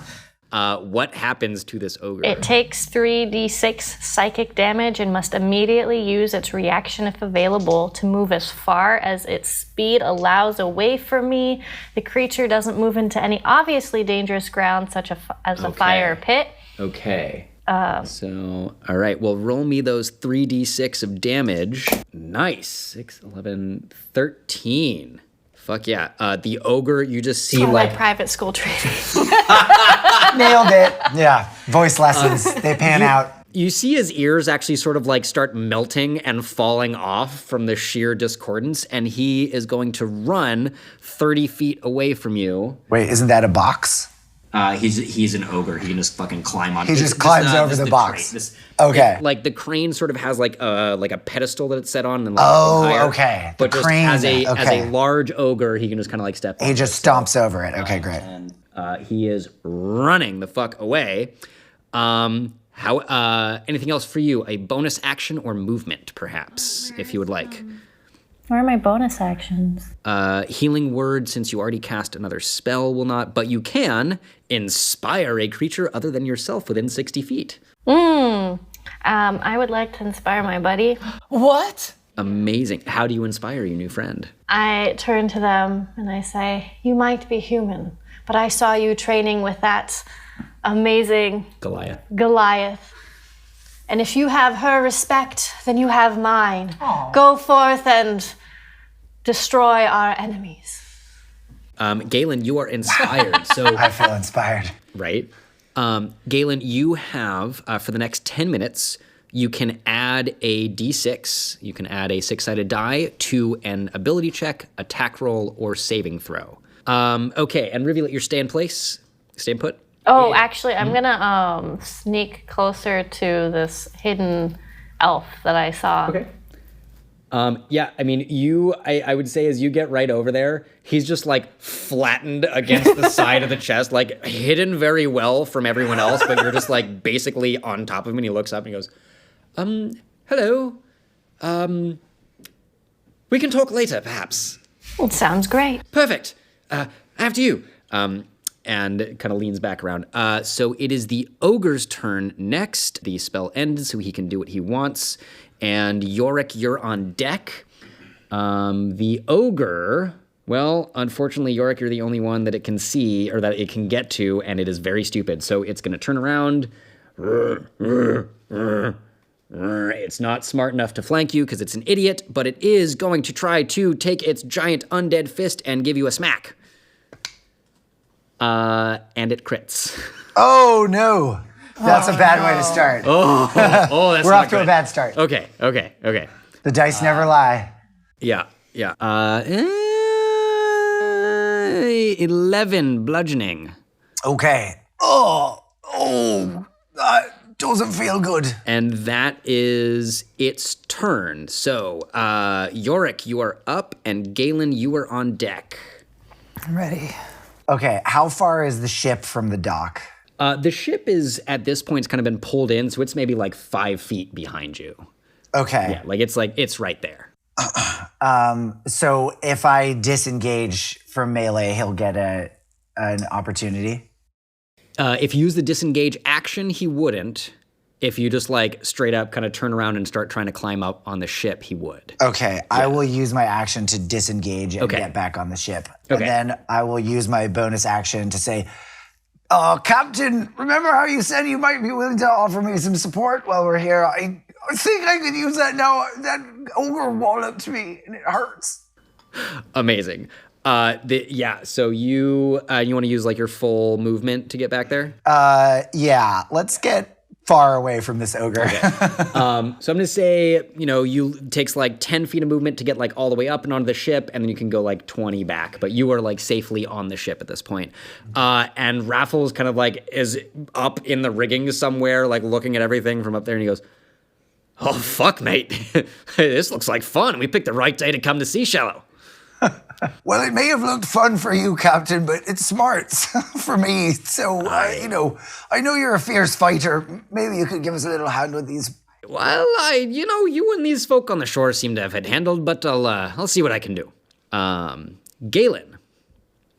S1: What happens to this ogre?
S3: It takes 3d6 psychic damage and must immediately use its reaction if available to move as far as its speed allows away from me. The creature doesn't move into any obviously dangerous ground such as a fire or pit.
S1: Okay. So, all right. Well, roll me those 3d6 of damage. Nice. 6, 11, 13. Fuck yeah. The ogre, you just see
S3: Like private school training.
S4: Nailed it. Yeah. Voice lessons. They pan out.
S1: You see his ears actually sort of like start melting and falling off from the sheer discordance, and he is going to run 30 feet away from you.
S4: Wait, isn't that a box?
S1: He's an ogre. He can just fucking climb on.
S4: He just climbs over the box. Okay.
S1: Like the crane sort of has like a pedestal that it's set on. And like higher,
S4: okay.
S1: But
S4: The
S1: just
S4: crane,
S1: as a
S4: okay.
S1: large ogre, he can just kind of like step on.
S4: He just stomps over it. Okay, great.
S1: And he is running the fuck away. Anything else for you? A bonus action or movement, perhaps, if you would like.
S3: Where are my bonus actions?
S1: Healing word, since you already cast another spell, will not, but you can inspire a creature other than yourself within 60 feet.
S3: I would like to inspire my buddy.
S2: What?
S1: Amazing. How do you inspire your new friend?
S3: I turn to them and I say, you might be human, but I saw you training with that amazing Goliath. And if you have her respect, then you have mine. Aww. Go forth and destroy our enemies.
S1: Galen, you are inspired. So
S4: I feel inspired.
S1: Right? Galen, you have, for the next 10 minutes, you can add a d6. You can add a 6-sided die to an ability check, attack roll, or saving throw. Okay, and Rivulet, you're stay in place? Stay in put?
S3: Oh, actually, I'm gonna sneak closer to this hidden elf that I saw.
S1: Okay. Yeah, I mean, I would say as you get right over there, he's just like flattened against the side of the chest, like hidden very well from everyone else, but you're just like basically on top of him, and he looks up and he goes, hello. We can talk later, perhaps.
S3: It sounds great.
S1: Perfect. After you. And kind of leans back around. So it is the ogre's turn next. The spell ends, so he can do what he wants. And Yorick, you're on deck. The ogre, well, unfortunately, Yorick, you're the only one that it can see, or that it can get to, and it is very stupid. So it's going to turn around. It's not smart enough to flank you because it's an idiot, but it is going to try to take its giant undead fist and give you a smack. And it crits.
S4: Oh, no. That's a bad way to start.
S1: Oh, that's
S4: We're
S1: not
S4: off to
S1: good.
S4: a bad start.
S1: Okay.
S4: The dice never lie.
S1: Yeah. 11 bludgeoning.
S4: Okay. Oh, that doesn't feel good.
S1: And that is its turn. So, Yorick, you are up, and Galen, you are on deck.
S2: I'm ready.
S4: Okay, how far is the ship from the dock?
S1: The ship is, at this point, it's kind of been pulled in, so it's maybe like 5 feet behind you.
S4: Okay.
S1: Yeah, it's right there.
S4: So if I disengage from melee, he'll get an opportunity?
S1: If you use the disengage action, he wouldn't. if you just like straight up kind of turn around and start trying to climb up on the ship, he would.
S4: Okay, I will use my action to disengage and get back on the ship.
S1: Okay.
S4: And then I will use my bonus action to say, Captain, remember how you said you might be willing to offer me some support while we're here? I think I could use that now. That ogre walloped me and it hurts.
S1: Amazing. So you want to use like your full movement to get back there?
S4: Yeah, let's get far away from this ogre.
S1: So I'm going to say, you takes like 10 feet of movement to get like all the way up and onto the ship, and then you can go like 20 back, but you are like safely on the ship at this point. And Raffles kind of like is up in the rigging somewhere, like looking at everything from up there, and he goes, "Oh, fuck, mate. This looks like fun. We picked the right day to come to Seashallow."
S4: Well, it may have looked fun for you, Captain, but it's smart for me. So, I know you're a fierce fighter. Maybe you could give us a little hand with these.
S1: Well, you and these folk on the shore seem to have it handled, but I'll see what I can do. Galen.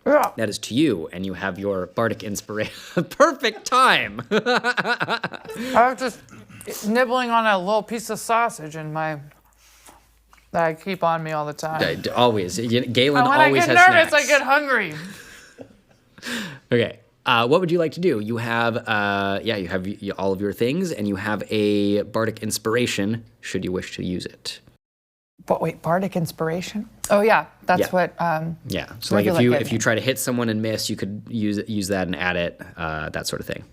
S2: Yeah.
S1: That is to you, and you have your bardic inspiration. Perfect time.
S2: I was just nibbling on a little piece of sausage in my... that I keep on me all the time.
S1: Always. Galen
S2: When
S1: always
S2: I get
S1: has
S2: nervous,
S1: snacks.
S2: I get hungry.
S1: Okay. What would you like to do? You have, you have all of your things, and you have a bardic inspiration, should you wish to use it.
S2: But wait, bardic inspiration? Oh yeah, that's what.
S1: Yeah. So like if you try to hit someone and miss, you could use that and add it, that sort of thing.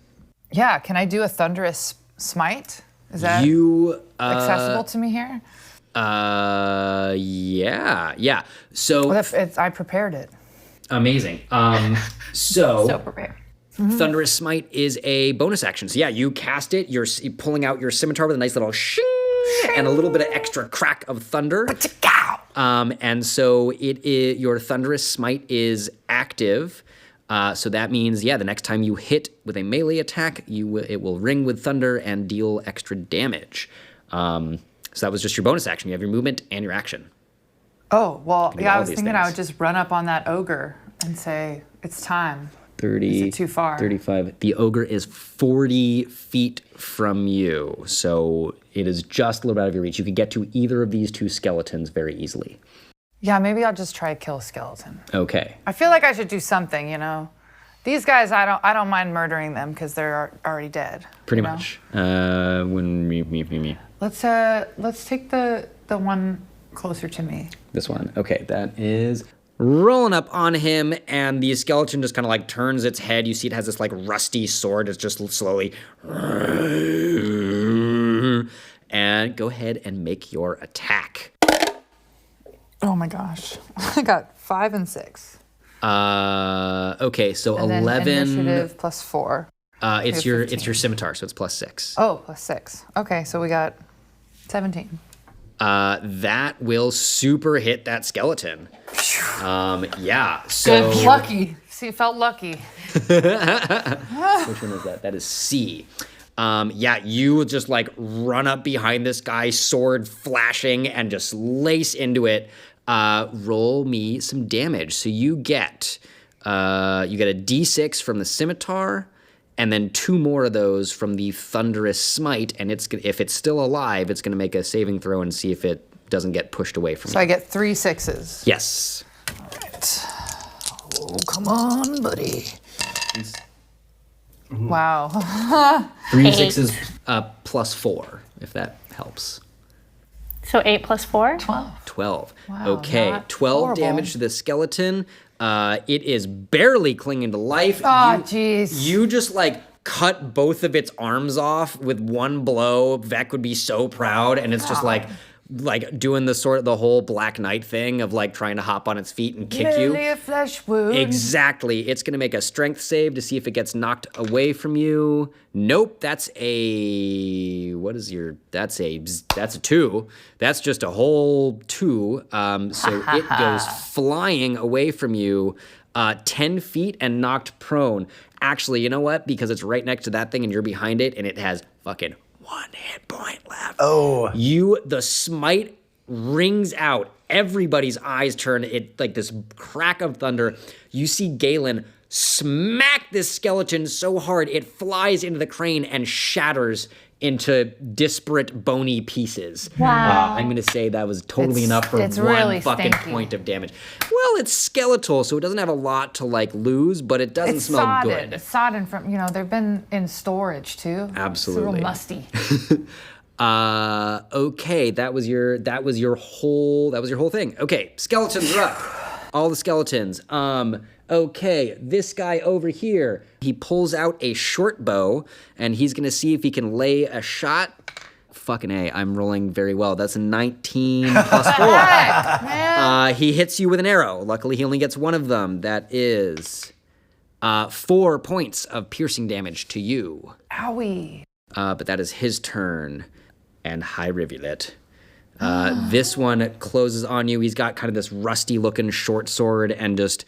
S2: Yeah. Can I do a thunderous smite? Is that accessible to me here?
S1: Yeah. So
S2: What if I prepared it?
S1: amazing. So
S3: prepared.
S1: Thunderous Smite is a bonus action. So yeah, you cast it. You're pulling out your scimitar with a nice little shing and a little bit of extra crack of thunder. And so your Thunderous Smite is active. So that means, the next time you hit with a melee attack, it will ring with thunder and deal extra damage. So that was just your bonus action. You have your movement and your action.
S2: Oh, well,
S1: do
S2: I
S1: all
S2: was
S1: these
S2: thinking I
S1: things.
S2: would just run up on that ogre and say, it's time.
S1: 30,
S2: Is it too far?
S1: 35. The ogre is 40 feet from you. So it is just a little bit out of your reach. You could get to either of these two skeletons very easily.
S2: Yeah, maybe I'll just try to kill a skeleton.
S1: Okay.
S2: I feel like I should do something, These guys, I don't mind murdering them because they're already dead.
S1: Pretty much. Me.
S2: Let's take the one closer to me.
S1: This one. Okay, that is rolling up on him, and the skeleton just kind of like turns its head. You see it has this like rusty sword. It's just slowly. And go ahead and make your attack.
S2: Oh my gosh. I got 5 and 6.
S1: Okay, so
S2: And then
S1: 11.
S2: initiative plus 4.
S1: It's
S2: We have
S1: your
S2: 15.
S1: scimitar, so it's plus 6.
S2: Oh, plus 6. Okay, so we got 17.
S1: That will super hit that skeleton. So
S2: Good, lucky. See, felt lucky.
S1: which one is that? That is C. You just like run up behind this guy, sword flashing, and just lace into it. Roll me some damage. So you get a D6 from the scimitar, and then 2 more of those from the thunderous smite. And if it's still alive, it's going to make a saving throw and see if it doesn't get pushed away from
S2: So
S1: you.
S2: I get 3 6s.
S1: Yes.
S2: Right. Oh, come on, buddy. Wow.
S1: 3 6s plus 4, if that helps.
S3: So 8 plus 4?
S1: 12.
S2: Wow,
S1: Okay,
S2: not
S1: 12
S2: horrible.
S1: damage to the skeleton. It is barely clinging to life.
S2: Oh, jeez.
S1: You just like cut both of its arms off with one blow. Vec would be so proud, and it's just like doing the whole Black Knight thing of like trying to hop on its feet and kick you.
S2: Merely a flesh wound.
S1: Exactly. It's going to make a strength save to see if it gets knocked away from you. Nope, that's a 2. That's just a whole 2. So it goes flying away from you 10 feet and knocked prone. Actually, you know what? Because it's right next to that thing and you're behind it and it has fucking 1 hit point left.
S4: Oh.
S1: The smite rings out. Everybody's eyes turn. It like this crack of thunder. You see Galen smack this skeleton so hard it flies into the crane and shatters into disparate bony pieces.
S3: Wow.
S1: I'm gonna say that was totally enough for
S2: it's
S1: one
S2: really
S1: fucking
S2: stinky.
S1: point of damage. Well, it's skeletal, so it doesn't have a lot to like lose, but it doesn't
S2: It's
S1: smell
S2: sodden.
S1: good.
S2: It's sodden from, they've been in storage too.
S1: Absolutely.
S2: It's a little musty.
S1: Okay, that was your whole thing. Okay, skeletons are up. All the skeletons. Okay, this guy over here, he pulls out a short bow, and he's gonna see if he can lay a shot. Fucking A, I'm rolling very well. That's a 19 plus 4.
S2: Heck, man.
S1: He hits you with an arrow. Luckily, he only gets one of them. That is 4 points of piercing damage to you.
S2: Owie.
S1: But that is his turn. And High Rivulet. This one closes on you. He's got kind of this rusty-looking short sword, and just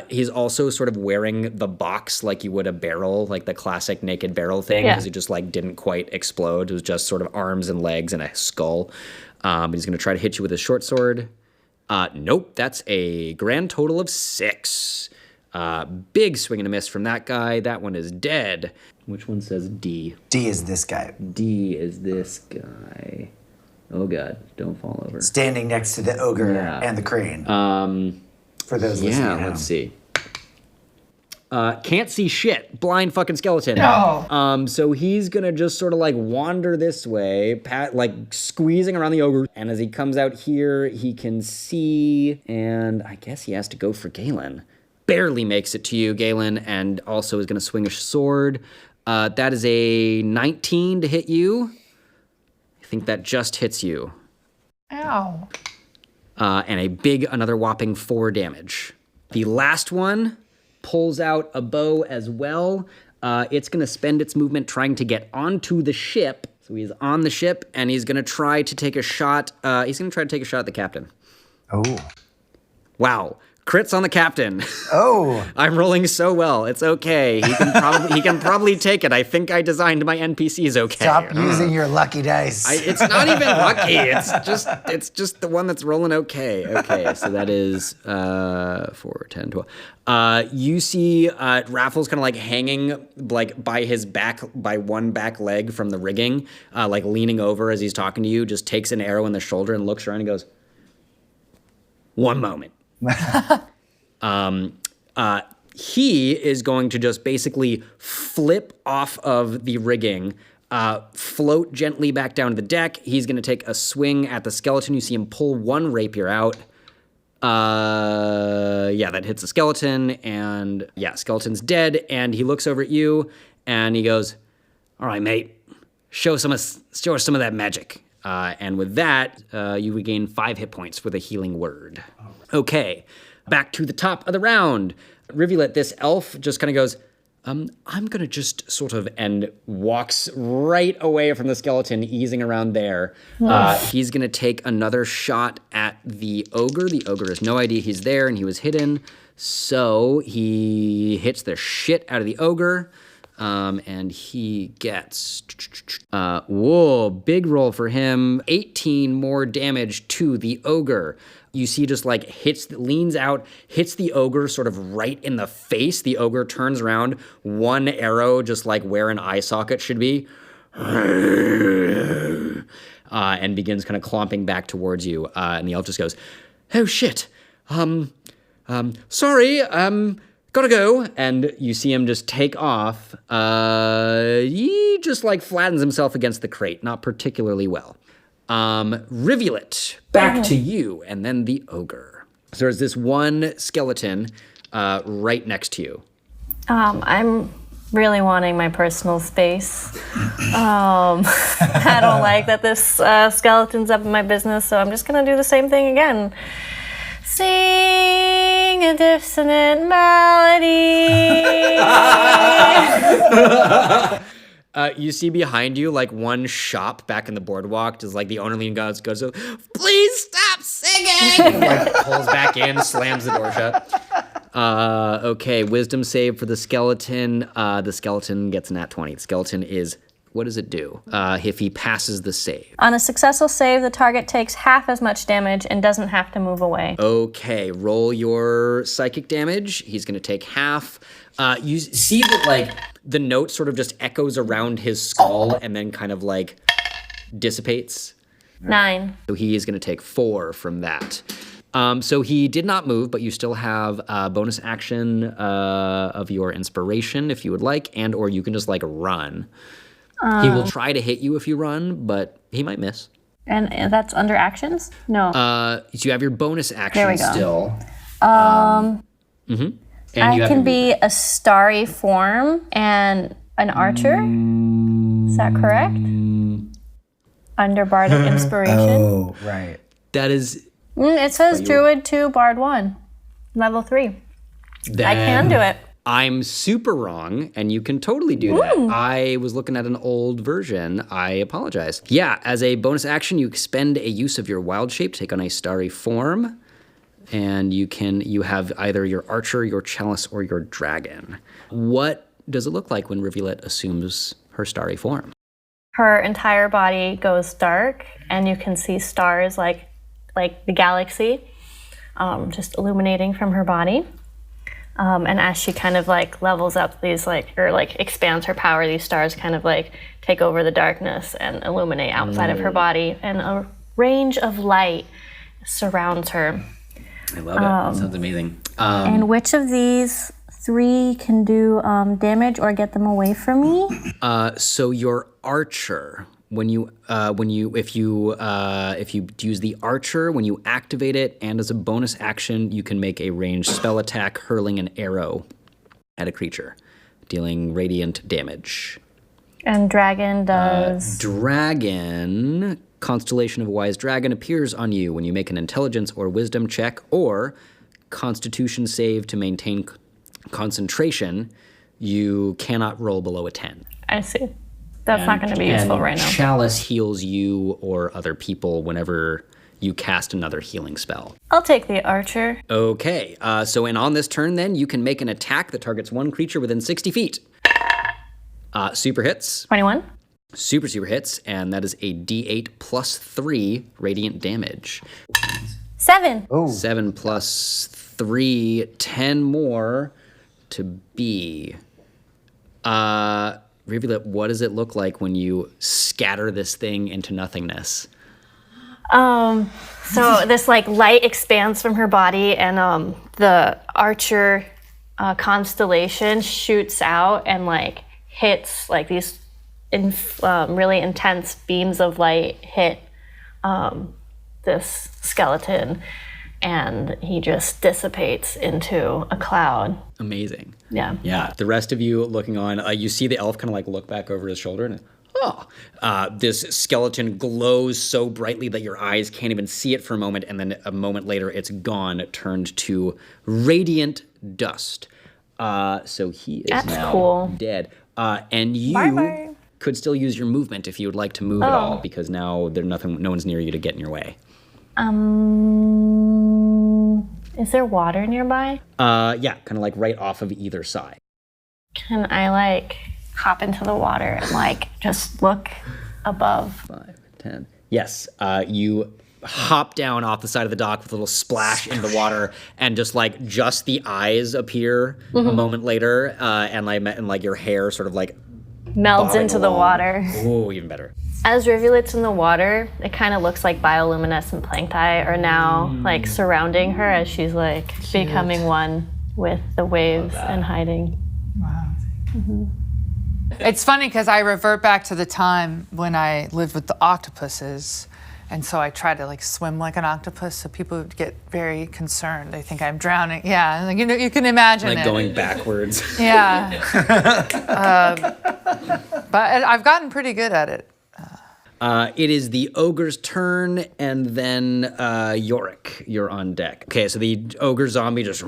S1: he's also sort of wearing the box like you would a barrel, like the classic naked barrel thing, because it just like didn't quite explode. It was just sort of arms and legs and a skull. He's going to try to hit you with his short sword. Nope, that's a grand total of 6. Big swing and a miss from that guy. That one is dead. Which one says D?
S4: D is this guy.
S1: D is this guy. Oh God, don't fall over.
S4: Standing next to the ogre
S1: Yeah.
S4: and the crane. For those listening
S1: Yeah,
S4: at home.
S1: let's see. Can't see shit. Blind fucking skeleton.
S2: No.
S1: So he's gonna just sort of like wander this way, like squeezing around the ogre. And as he comes out here, he can see, and I guess he has to go for Galen. Barely makes it to you, Galen, and also is gonna swing a sword. That is a 19 to hit you. I think that just hits you.
S2: Ow.
S1: And another whopping 4 damage. The last one pulls out a bow as well. It's gonna spend its movement trying to get onto the ship. So he's on the ship, and he's gonna try to take a shot. He's gonna try to take a shot at the captain.
S4: Oh.
S1: Wow. Crits on the captain.
S4: Oh.
S1: I'm rolling so well. It's okay. He can probably take it. I think I designed my NPCs okay.
S4: Stop using your lucky dice.
S1: It's not even lucky. It's just the one that's rolling okay. Okay, so that is 4, 10, 12. You see Raffles kind of like hanging like by his back, by one back leg from the rigging, like leaning over as he's talking to you, just takes an arrow in the shoulder and looks around and goes, "One moment." He is going to just basically flip off of the rigging, float gently back down to the deck. He's going to take a swing at the skeleton. You see him pull one rapier out. Yeah, that hits the skeleton, and yeah, skeleton's dead. And he looks over at you, and he goes, "All right, mate, show us some of that magic." And with that, you regain 5 hit points with a healing word. Okay, back to the top of the round. Rivulet, this elf, just kind of goes, I'm going to just sort of, and walks right away from the skeleton, easing around there. He's going to take another shot at the ogre. The ogre has no idea he's there, and he was hidden. So he hits the shit out of the ogre. And he gets, whoa, big roll for him. 18 more damage to the ogre. You see just like leans out, hits the ogre sort of right in the face. The ogre turns around, one arrow just like where an eye socket should be. And begins kind of clomping back towards you. And the elf just goes, "Oh shit, sorry, gotta go." And you see him just take off. He just like flattens himself against the crate, not particularly well. Rivulet, back to you, and then the ogre. So there's this one skeleton right next to you.
S3: I'm really wanting my personal space. I don't like that this skeleton's up in my business, so I'm just gonna do the same thing again. Sing a dissonant melody.
S1: You see behind you, like one shop back in the boardwalk, just like the owner leaning goes, "Please stop singing!" Like pulls back in, slams the door shut. Okay, wisdom save for the skeleton. The skeleton gets a nat 20. The skeleton is What does it do if he passes the save?
S3: On a successful save, the target takes half as much damage and doesn't have to move away.
S1: Okay, roll your psychic damage. He's going to take half. You see that, like, the note sort of just echoes around his skull and then kind of, like, dissipates.
S3: 9.
S1: So he is going to take 4 from that. So he did not move, but you still have a bonus action of your inspiration if you would like, and or you can just, like, run. He will try to hit you if you run, but he might miss.
S3: And that's under actions? No.
S1: So you have your bonus action
S3: There we go.
S1: still. And
S3: I
S1: you have
S3: can
S1: your
S3: be a starry form and an archer. Is that correct? Under Bardic Inspiration.
S4: Oh, right.
S1: That is...
S3: It says Druid 2, Bard 1, level 3. I can do it.
S1: I'm super wrong, and you can totally do that. I was looking at an old version. I apologize. Yeah, as a bonus action, you expend a use of your wild shape to take on a starry form, and you have either your archer, your chalice, or your dragon. What does it look like when Rivulet assumes her starry form?
S3: Her entire body goes dark, and you can see stars like the galaxy, just illuminating from her body. And as she kind of like levels up these expands her power, these stars kind of like take over the darkness and illuminate outside of her body, and a range of light surrounds her.
S1: I love it. That sounds amazing.
S3: And which of these 3 can do damage or get them away from me?
S1: So your archer, if you use the archer, when you activate it, and as a bonus action, you can make a ranged spell attack hurling an arrow at a creature, dealing radiant damage.
S3: And dragon does...
S1: Dragon, Constellation of a Wise Dragon, appears on you when you make an intelligence or wisdom check or constitution save to maintain concentration. You cannot roll below a 10.
S3: I see. That's not going to be useful right now.
S1: Chalice heals you or other people whenever you cast another healing spell.
S3: I'll take the archer.
S1: Okay, and on this turn then, you can make an attack that targets one creature within 60 feet. Super hits.
S3: 21.
S1: Super hits, and that is a D8 plus 3 radiant damage.
S3: 7.
S1: 7 plus 3, 10 more to be. Rivulet, what does it look like when you scatter this thing into nothingness?
S3: So this like light expands from her body, and the archer constellation shoots out and like hits like these really intense beams of light hit this skeleton, and he just dissipates into a cloud.
S1: Amazing.
S3: Yeah.
S1: Yeah. The rest of you looking on, you see the elf kind of like look back over his shoulder and, this skeleton glows so brightly that your eyes can't even see it for a moment, and then a moment later it's gone, turned to radiant dust. So he is now
S3: cool.
S1: dead. And you
S2: Bye-bye.
S1: could still use your movement if you would like to move at all, because now no one's near you to get in your way.
S3: Is there water nearby?
S1: Yeah, kind of like right off of either side.
S3: Can I like hop into the water and like just look above?
S1: 5, 10. Yes, you hop down off the side of the dock with a little splash in the water, and just the eyes appear a moment later, and your hair sort of like
S3: Melds into the water.
S1: Oh, even better.
S3: As rivulets in the water, it kind of looks like bioluminescent plankton are now like surrounding her as she's like becoming one with the waves and hiding.
S2: Wow. Mm-hmm. It's funny because I revert back to the time when I lived with the octopuses, and so I try to like swim like an octopus, so people would get very concerned. They think I'm drowning. Yeah, like, you can imagine
S1: Like
S2: it.
S1: going backwards.
S2: Yeah. But I've gotten pretty good at it.
S1: It is the ogre's turn, and then Yorick, you're on deck. Okay, so the ogre zombie just,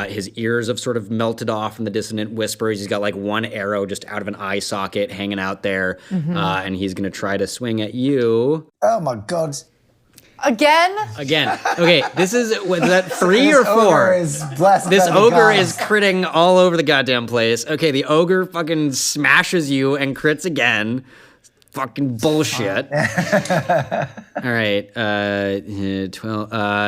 S1: his ears have sort of melted off from the dissonant whispers. He's got like one arrow just out of an eye socket hanging out there, and he's gonna try to swing at you.
S4: Oh my god.
S2: Again?
S1: Again. Okay, this is, was that 3 or 4?
S4: Ogre is blessed
S1: This
S4: by the
S1: ogre
S4: gods.
S1: is critting all over the goddamn place. Okay, the ogre fucking smashes you and crits again. Fucking bullshit. All right,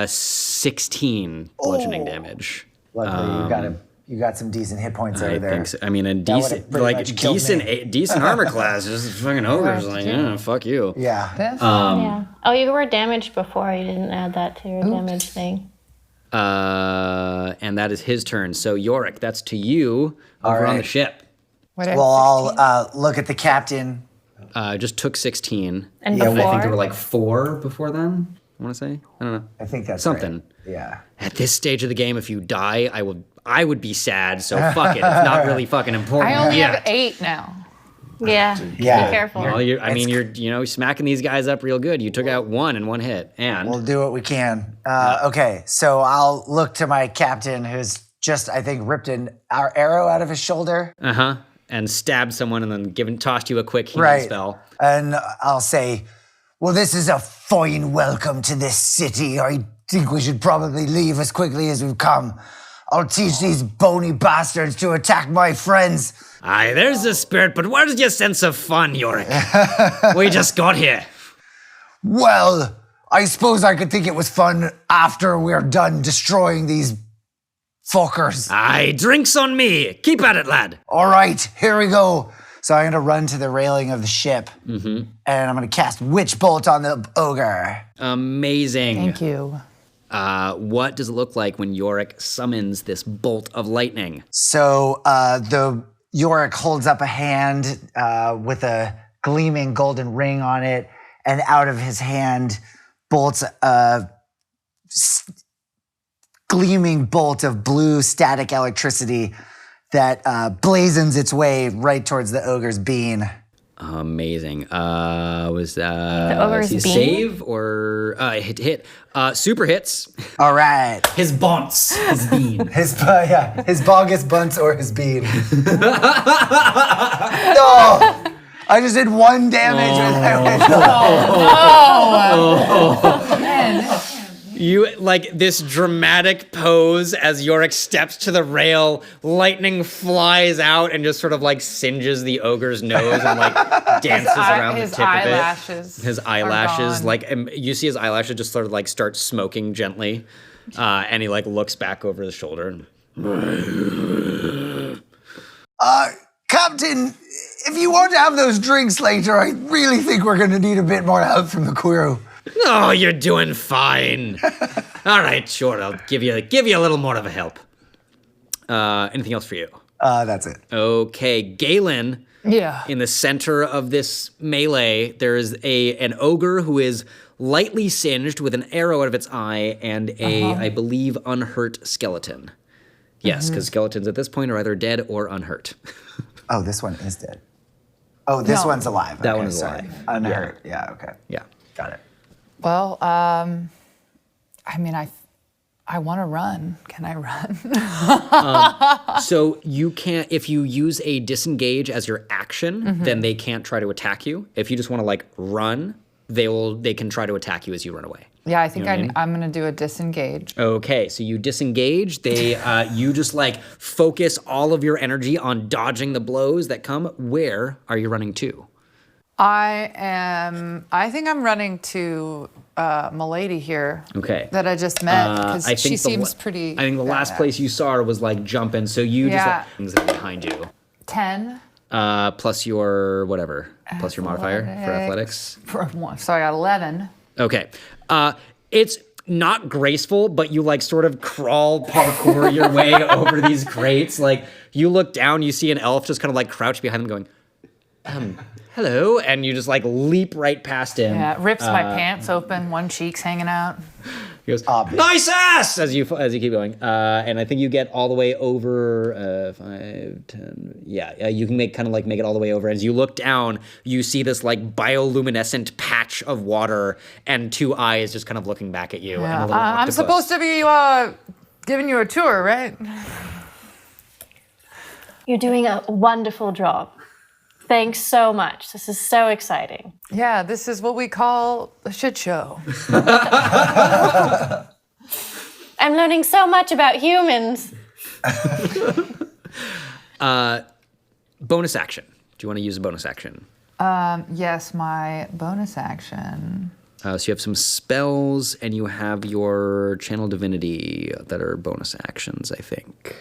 S1: 16 bludgeoning damage.
S4: Luckily, you got some decent hit points over
S1: I
S4: there.
S1: think so. I mean, a
S4: would've
S1: decent,
S4: pretty
S1: like
S4: much killed me.
S1: decent armor class. Just fucking ogres, like, yeah, fuck you.
S4: Yeah.
S3: Yeah. Oh, you were damaged before. You didn't add that to your damage thing.
S1: And that is his turn. So Yorick, that's to you over on the
S4: right.
S1: ship.
S2: What,
S4: Well,
S2: 16?
S4: I'll look at the captain.
S1: Just took 16.
S3: And
S4: Yeah,
S3: before.
S1: I think there were like 4 before then. I want to say. I don't know.
S4: I think that's
S1: Something.
S4: right. Yeah.
S1: At this stage of the game, if you die, I would be sad. So fuck it. It's not really fucking important.
S2: I only
S1: yet.
S2: have 8 now.
S3: Yeah.
S4: Yeah.
S3: Be careful.
S1: Well, you're smacking these guys up real good. You took out 1 in 1 hit, and
S4: We'll do what we can. Okay, so I'll look to my captain who's just, I think, ripped our arrow out of his shoulder.
S1: and stabbed someone, and then tossed you a quick healing spell.
S4: And I'll say, well, this is a fine welcome to this city. I think we should probably leave as quickly as we've come. I'll teach these bony bastards to attack my friends.
S1: Aye, there's the spirit, but where's your sense of fun, Yorick? We just got here.
S4: Well, I suppose I could think it was fun after we're done destroying these fuckers.
S1: Aye, drinks on me. Keep at it, lad.
S4: All right, here we go. So I'm going to run to the railing of the ship, and I'm going to cast Witch Bolt on the ogre.
S1: Amazing.
S2: Thank you.
S1: What does it look like when Yorick summons this bolt of lightning?
S4: So the Yorick holds up a hand with a gleaming golden ring on it, and out of his hand bolts a gleaming bolt of blue static electricity that blazons its way right towards the ogre's bean.
S1: Amazing. Was the
S3: ogre's bean?
S1: Save or hit? Super hits.
S4: All right.
S1: His bonce. His bean.
S4: His bogus bunts or his bean. No! I just did 1 damage with my witch.
S1: You like this dramatic pose as Yorick steps to the rail, lightning flies out and just sort of like singes the ogre's nose and like dances around the
S2: His
S1: tip of
S2: eyelashes.
S1: it. His
S2: are
S1: eyelashes,
S2: gone.
S1: like you see his eyelashes just sort of like start smoking gently, and he like looks back over his shoulder.
S4: Captain, if you want to have those drinks later, I really think we're going to need a bit more help from the crew.
S1: Oh, you're doing fine. All right, sure. I'll give you a little more of a help. Anything else for you?
S4: That's it.
S1: Okay, Galen.
S2: Yeah.
S1: In the center of this melee, there is an ogre who is lightly singed with an arrow out of its eye and I believe, unhurt skeleton. Yes, because skeletons at this point are either dead or unhurt.
S4: Oh, this one is dead. Oh, this
S2: No.
S4: one's alive.
S1: That
S4: Okay,
S1: one is
S4: sorry.
S1: alive.
S4: Unhurt. Yeah, okay.
S1: Yeah.
S4: Got it.
S2: Well, I mean, I want to run. Can I run?
S1: So you can't, if you use a disengage as your action, then they can't try to attack you. If you just want to like run, they can try to attack you as you run away.
S2: Yeah, I think
S1: You know what I mean?
S2: I'm going to do a disengage.
S1: Okay, so you disengage. You just like focus all of your energy on dodging the blows that come. Where are you running to?
S2: I think I'm running to Milady here.
S1: Okay.
S2: That I just met
S1: I
S2: because
S1: think
S2: she
S1: the
S2: seems pretty.
S1: I think the last
S2: badass.
S1: place you saw her was like jumping, so you just
S2: Yeah.
S1: like things that are behind you.
S2: 10.
S1: Plus your whatever, plus your modifier for athletics.
S2: So I got 11.
S1: Okay. It's not graceful, but you like sort of crawl parkour your way over these crates. Like you look down, you see an elf just kind of like crouch behind them going, hello, and you just like leap right past him.
S2: Yeah, it rips my pants open, one cheek's hanging out.
S1: He goes, nice ass, as you keep going. And I think you get all the way over 5, 10. Yeah, you can make it all the way over. As you look down, you see this like bioluminescent patch of water and 2 eyes just kind of looking back at you. And a
S2: Yeah,
S1: little
S2: I'm
S1: octopus.
S2: supposed to be giving you a tour, right?
S3: You're doing a wonderful job. Thanks so much. This is so exciting.
S2: Yeah, this is what we call a shit show.
S3: I'm learning so much about humans.
S1: Bonus action. Do you want to use a bonus action?
S2: Yes, my bonus action.
S1: So you have some spells, and you have your channel divinity that are bonus actions, I think.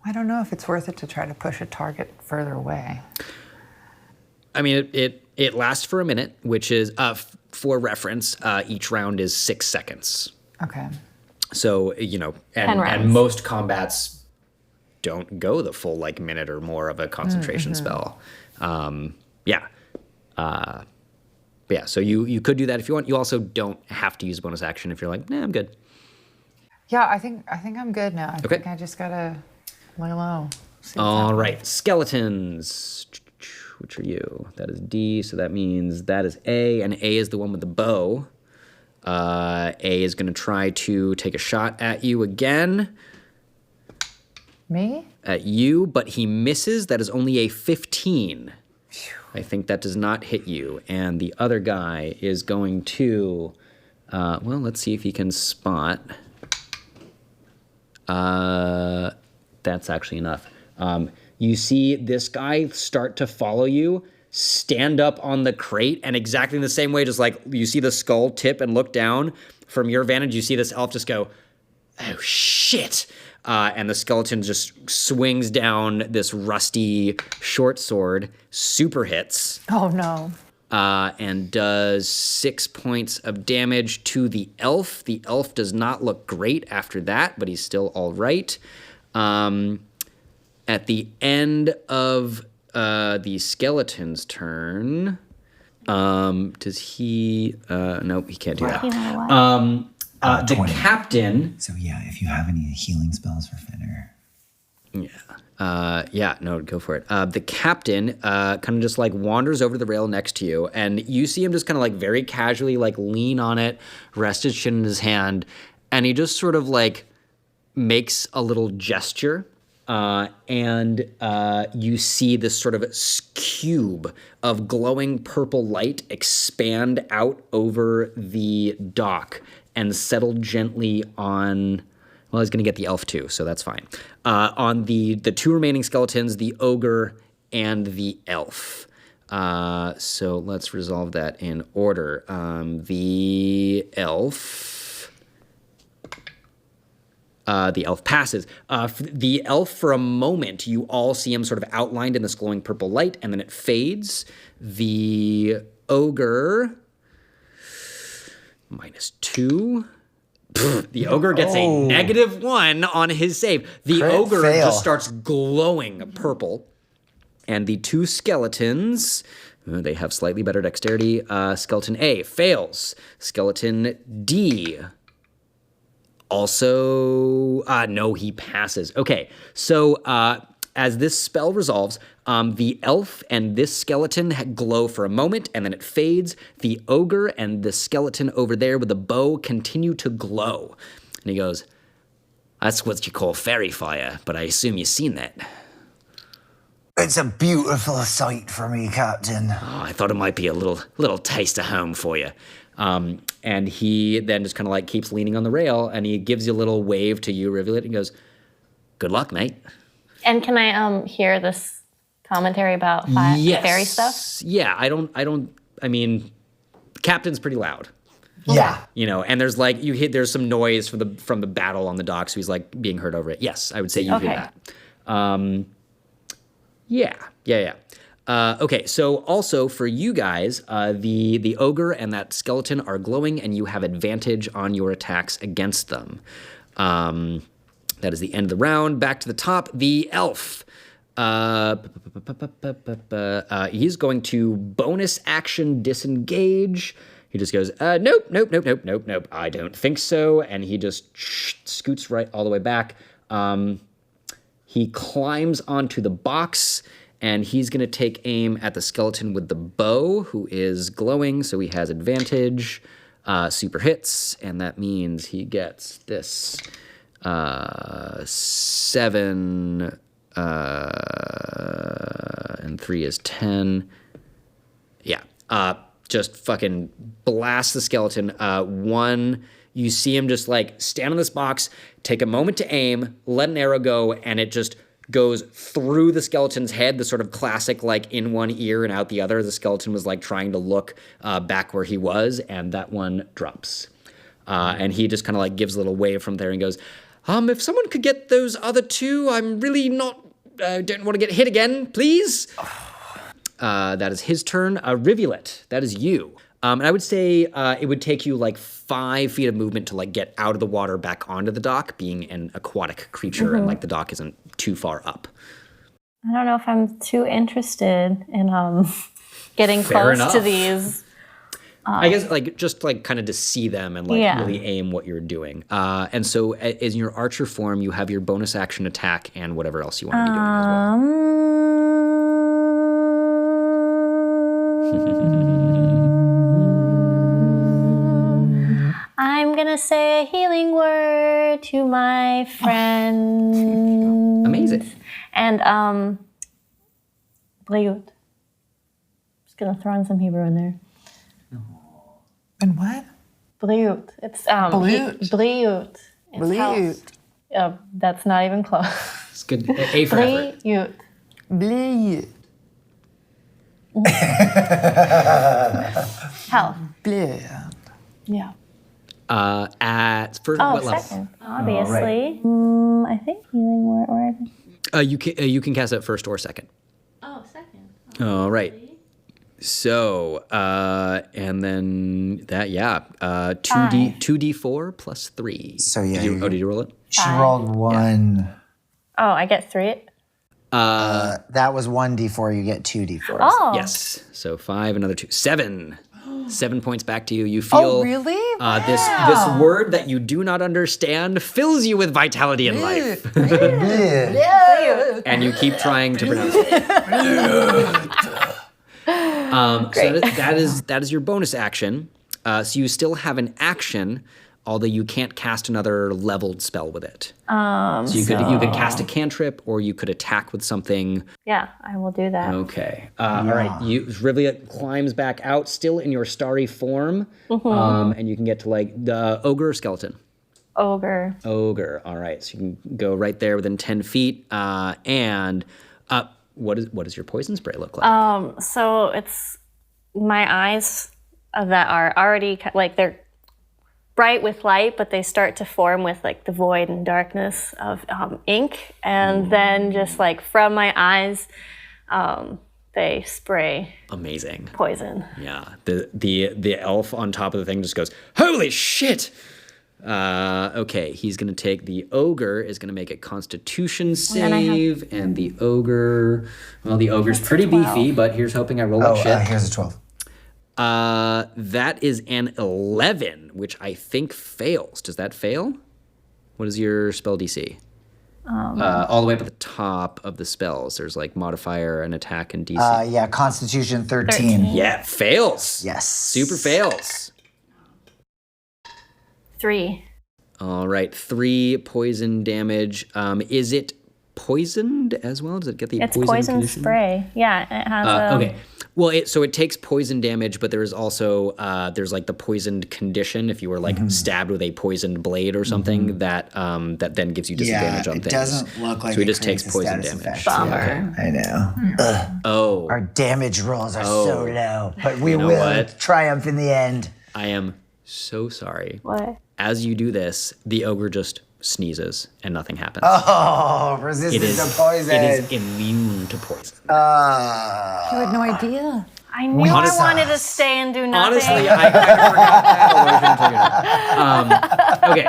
S2: I don't know if it's worth it to try to push a target further away.
S1: I mean, it lasts for a minute, which is, for reference, each round is 6 seconds.
S2: Okay.
S1: So,
S3: 10
S1: and
S3: rounds.
S1: most combats don't go the full, minute or more of a concentration spell. Yeah. But yeah, so you could do that if you want. You also don't have to use a bonus action if you're like, nah, I'm good.
S2: Yeah, I think I'm good now. I
S1: Okay.
S2: think I just gotta lay low. See what's
S1: All
S2: happening.
S1: right, skeletons. Which are you? That is D, so that means that is A, and A is the one with the bow. A is going to try to take a shot at you again.
S2: Me?
S1: At you, but he misses. That is only a 15. I think that does not hit you. And the other guy is going to, let's see if he can spot. That's actually enough. You see this guy start to follow you, stand up on the crate, and exactly in the same way, just like you see the skull tip and look down. From your vantage, you see this elf just go, oh shit. And the skeleton just swings down this rusty short sword, super hits,
S2: Oh no.
S1: and does 6 points of damage to the elf. The elf does not look great after that, but he's still all right. At the end of the skeleton's turn, does he? No, he can't do that.
S3: You know what?
S1: The
S4: 20.
S1: captain.
S4: So yeah, if you have any healing spells for Fenner.
S1: No, go for it. The captain kind of just wanders over to the rail next to you, and you see him just kind of very casually lean on it, rest his chin in his hand, and he just sort of makes a little gesture. And you see this sort of cube of glowing purple light expand out over the dock and settle gently on, well, he's going to get the elf too, so that's fine. On the 2 remaining skeletons, the ogre and the elf. So let's resolve that in order. The elf passes. The elf, for a moment, you all see him sort of outlined in this glowing purple light, and then it fades. The ogre, -2. The ogre gets a -1 on his save. The
S4: Crit
S1: ogre
S4: fail.
S1: just starts glowing purple. And the 2 skeletons, they have slightly better dexterity. Skeleton A fails. Skeleton D also, no, he passes. Okay, so as this spell resolves, the elf and this skeleton glow for a moment, and then it fades. The ogre and the skeleton over there with the bow continue to glow. And he goes, that's what you call fairy fire, but I assume you've seen that.
S4: It's a beautiful sight for me, Captain.
S1: Oh, I thought it might be a little taste of home for you. And he then just kind of keeps leaning on the rail, and he gives you a little wave to you, Rivulet, and goes, good luck, mate.
S3: And can I hear this commentary about fairy stuff?
S1: Yeah, I mean, Captain's pretty loud.
S4: Yeah.
S1: And there's there's some noise from the battle on the dock, so he's being heard over it. Yes, I would say you hear that. Yeah. Okay, so also for you guys, the ogre and that skeleton are glowing, and you have advantage on your attacks against them. That is the end of the round. Back to the top, the elf. He's going to bonus action disengage. He just goes, nope, I don't think so. And he just scoots right all the way back. He climbs onto the box, and he's going to take aim at the skeleton with the bow, who is glowing, so he has advantage. Super hits, and that means he gets this 7 And 3 is 10. Yeah. Just fucking blast the skeleton. 1, you see him just like stand on this box, take a moment to aim, let an arrow go, and it just goes through the skeleton's head, the sort of classic like in one ear and out the other. The skeleton was like trying to look back where he was, and that one drops. And he just kind of like gives a little wave from there and goes, if someone could get those other 2, I'm really not, don't want to get hit again, please. That is his turn. Rivulet, that is you. And I would say it would take you like 5 feet of movement to like get out of the water back onto the dock, being an aquatic creature and like the dock isn't too far up.
S3: I don't know if I'm too interested in getting
S1: Fair
S3: close
S1: enough.
S3: to these.
S1: I guess like just like kind of to see them and like really aim what you're doing. And so in your archer form, you have your bonus action attack and whatever else you want to be doing as well.
S3: I'm gonna say a healing word to my friend.
S1: Amazing.
S3: And Bliut. Just gonna throw in some Hebrew in there.
S2: And what?
S3: Bliut. It's
S2: Bliut.
S3: Bliut. It's
S2: Bliut.
S3: house. That's not even close.
S1: It's good. A for effort.
S3: Bliut.
S2: Bliut.
S3: Health.
S2: Bliut.
S3: Yeah.
S1: At first,
S3: Oh,
S1: what level?
S3: second, obviously. I think healing word.
S1: You can cast it first or second.
S3: Oh, second.
S1: All right. So, and then that, 2d4 plus 3.
S4: So, yeah,
S1: Did you roll it?
S4: She rolled 1.
S3: Oh, I get 3.
S4: That was 1d4. You get 2d4.
S3: Oh.
S1: Yes. So 5, another 2. 7. 7 points back to you. You feel
S2: really?
S1: this word that you do not understand fills you with vitality and life. And you keep trying to pronounce it. So that is your bonus action. So you still have an action, although you can't cast another leveled spell with it. So you could cast a cantrip, or you could attack with something.
S3: Yeah, I will do that.
S1: Okay. All right. Rivulet climbs back out, still in your starry form, and you can get to like the ogre or skeleton.
S3: Ogre.
S1: All right. So you can go right there within 10 feet. And what does your poison spray look like?
S3: So it's my eyes that are already like they're bright with light, but they start to form with like the void and darkness of ink, and then just like from my eyes, they spray
S1: Amazing.
S3: poison.
S1: Yeah. The elf on top of the thing just goes, holy shit! Okay, he's gonna take the ogre is gonna make a Constitution save, and the ogre's pretty beefy, but here's hoping I roll like shit.
S4: Here's a 12.
S1: That is an 11, which I think fails. Does that fail? What is your spell DC? All the way up at the top of the spells, there's like modifier and attack and DC.
S4: Constitution 13.
S1: Yeah, it fails.
S4: Yes.
S1: Super fails.
S3: 3.
S1: All right, 3 poison damage. Is it poisoned as well? Does it get the
S3: It's
S1: poison
S3: poison
S1: condition?
S3: spray. Yeah, it has
S1: Okay. Well, so it takes poison damage, but there is also there's like the poisoned condition. If you were like stabbed with a poisoned blade or something, that then gives you disadvantage on
S4: it
S1: things.
S4: doesn't look like
S1: so it
S4: it
S1: just takes
S4: creates a
S1: poison
S4: status
S1: damage.
S4: effect.
S3: Bummer.
S4: I know.
S1: Oh,
S4: Our damage rolls are so low, but we
S1: know
S4: will
S1: what?
S4: triumph in the end.
S1: I am so sorry.
S3: What?
S1: As you do this, the ogre just sneezes and nothing happens.
S4: Oh, resistant to poison.
S1: It is immune to poison.
S2: You had no idea.
S3: I knew I wanted to stay and do nothing.
S1: Honestly, I kind of forgot that. Okay.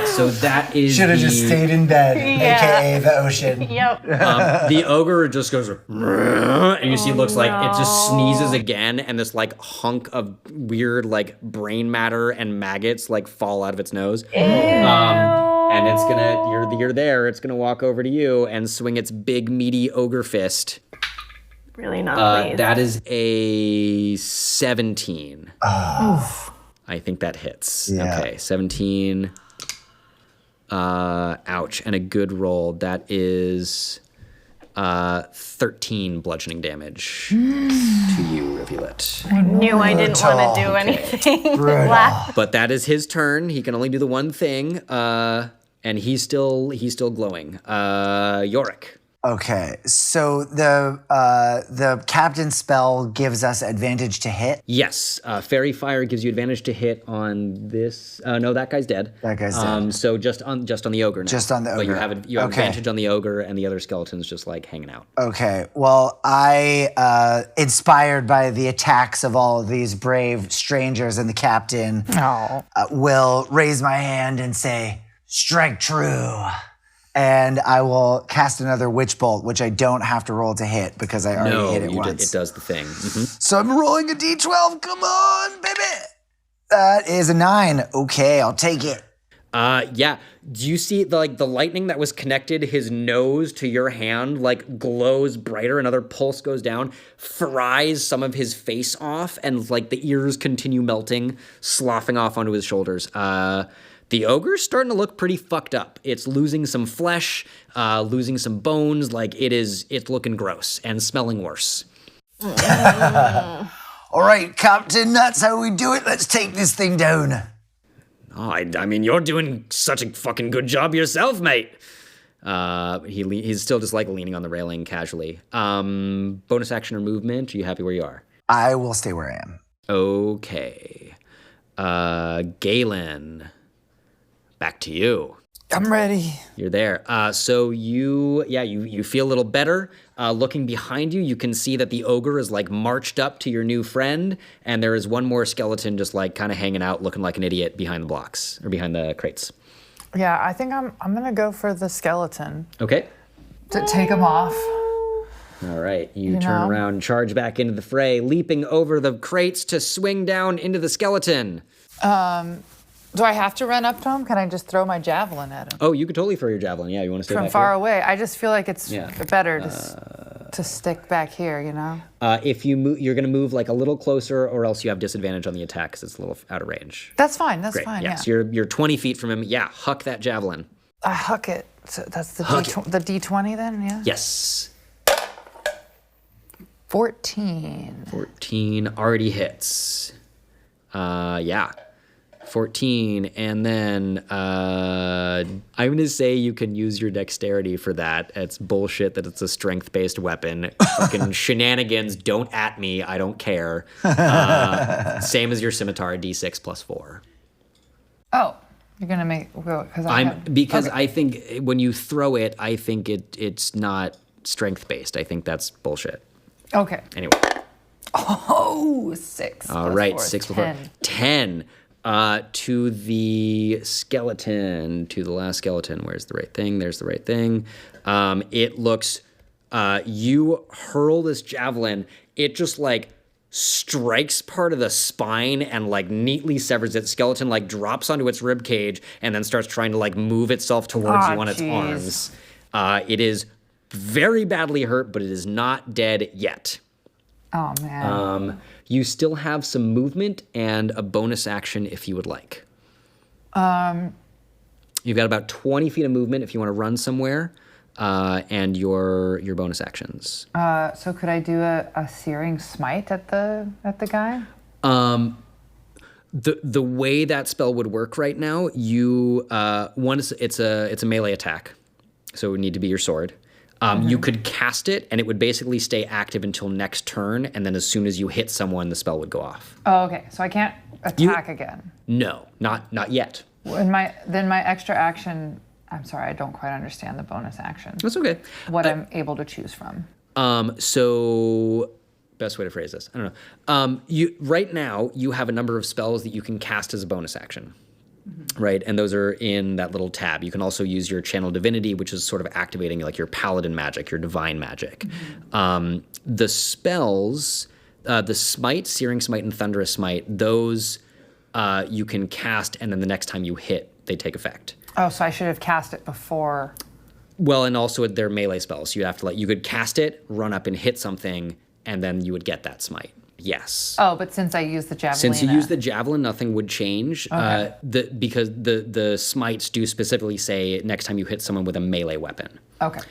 S1: So that is
S4: Should have just stayed in bed,
S3: Yeah.
S4: aka the ocean.
S3: Yep.
S1: The ogre just goes, and you see it looks like it just sneezes again, and this like hunk of weird like brain matter and maggots like fall out of its nose. And it's gonna, you're there, it's gonna walk over to you and swing its big meaty ogre fist.
S3: Really not pleased.
S1: That is a 17. I think that hits.
S4: Yeah.
S1: Okay, 17. Ouch. And a good roll. That is 13 bludgeoning damage to you, Rivulet.
S3: I knew I didn't want to do anything.
S1: But that is his turn. He can only do the one thing. And he's still glowing. Yorick.
S4: Okay, so the captain spell gives us advantage to hit.
S1: Yes, Fairy Fire gives you advantage to hit on this. No, that guy's dead.
S4: That guy's dead.
S1: So just on the ogre now.
S4: Just on the ogre.
S1: But you have advantage on the ogre, and the other skeleton's just like hanging out.
S4: Okay, well, I, inspired by the attacks of all of these brave strangers and the captain, will raise my hand and say, "Strike true." And I will cast another Witch Bolt, which I don't have to roll to hit because I already hit it once.
S1: It does the thing. Mm-hmm.
S4: So I'm rolling a d12. Come on, baby. That is a 9. Okay, I'll take it.
S1: Yeah. Do you see the lightning that was connected his nose to your hand like glows brighter? Another pulse goes down, fries some of his face off, and like the ears continue melting, sloughing off onto his shoulders. The ogre's starting to look pretty fucked up. It's losing some flesh, losing some bones. Like it's looking gross and smelling worse.
S4: All right, Captain, that's how we do it. Let's take this thing down.
S1: Oh, I mean, you're doing such a fucking good job yourself, mate. He's still just like leaning on the railing casually. Bonus action or movement? Are you happy where you are?
S4: I will stay where I am.
S1: Okay. Galen. Back to you.
S2: I'm ready.
S1: You're there. So you feel a little better. Looking behind you, you can see that the ogre is like marched up to your new friend, and there is one more skeleton just like kind of hanging out, looking like an idiot behind the blocks or behind the crates.
S2: Yeah, I think I'm gonna go for the skeleton.
S1: Okay.
S2: To take him off.
S1: All right. You turn around, charge back into the fray, leaping over the crates to swing down into the skeleton.
S2: Do I have to run up to him? Can I just throw my javelin at him?
S1: Oh, you could totally throw your javelin. Yeah, you want to stay
S2: From
S1: back
S2: far
S1: here?
S2: away. I just feel like it's better to stick back here, you know?
S1: If you move, you're going to move like a little closer, or else you have disadvantage on the attack because it's a little out of range.
S2: That's fine. That's
S1: Great.
S2: fine.
S1: Yes,
S2: Yeah.
S1: you're 20 feet from him. Yeah, huck that javelin.
S2: I huck it. So that's the
S1: Huck
S2: the D20 then, yeah?
S1: Yes.
S2: 14.
S1: 14 already hits. Yeah. 14, and then I'm going to say you can use your dexterity for that. It's bullshit that it's a strength-based weapon. Fucking shenanigans, don't at me, I don't care. Same as your scimitar, D6 plus 4.
S2: Oh, you're going to make... Because
S1: I think when you throw it, I think it's not strength-based. I think that's bullshit.
S2: Okay.
S1: Anyway.
S2: Oh, 6.
S1: All right, 6 plus 4. 10. To the skeleton, to the last skeleton. Where's the right thing? There's the right thing. It looks, you hurl this javelin, it just like strikes part of the spine and like neatly severs it. Skeleton like drops onto its rib cage and then starts trying to like move itself towards you on its arms. It is very badly hurt, but it is not dead yet.
S2: Oh, man.
S1: You still have some movement and a bonus action if you would like. You've got about 20 feet of movement if you want to run somewhere, and your bonus actions.
S2: So could I do a searing smite at the guy?
S1: The way that spell would work right now, it's a melee attack, so it would need to be your sword. You could cast it, and it would basically stay active until next turn, and then as soon as you hit someone, the spell would go off.
S2: Oh, okay. So I can't attack again.
S1: No, not yet.
S2: Then my extra action... I'm sorry, I don't quite understand the bonus action.
S1: That's okay.
S2: What I'm able to choose from.
S1: So, best way to phrase this, I don't know. Right now, you have a number of spells that you can cast as a bonus action. Right, and those are in that little tab. You can also use your Channel Divinity, which is sort of activating like your Paladin magic, your Divine magic. The spells, the Smite, Searing Smite, and Thunderous Smite, those you can cast, and then the next time you hit, they take effect.
S2: Oh, so I should have cast it before.
S1: Well, and also they're melee spells. So you have to you could cast it, run up and hit something, and then you would get that smite. Yes.
S2: Oh, but since I used the javelin.
S1: Since you use the javelin, nothing would change. Because the smites do specifically say next time you hit someone with a melee weapon.
S2: Okay.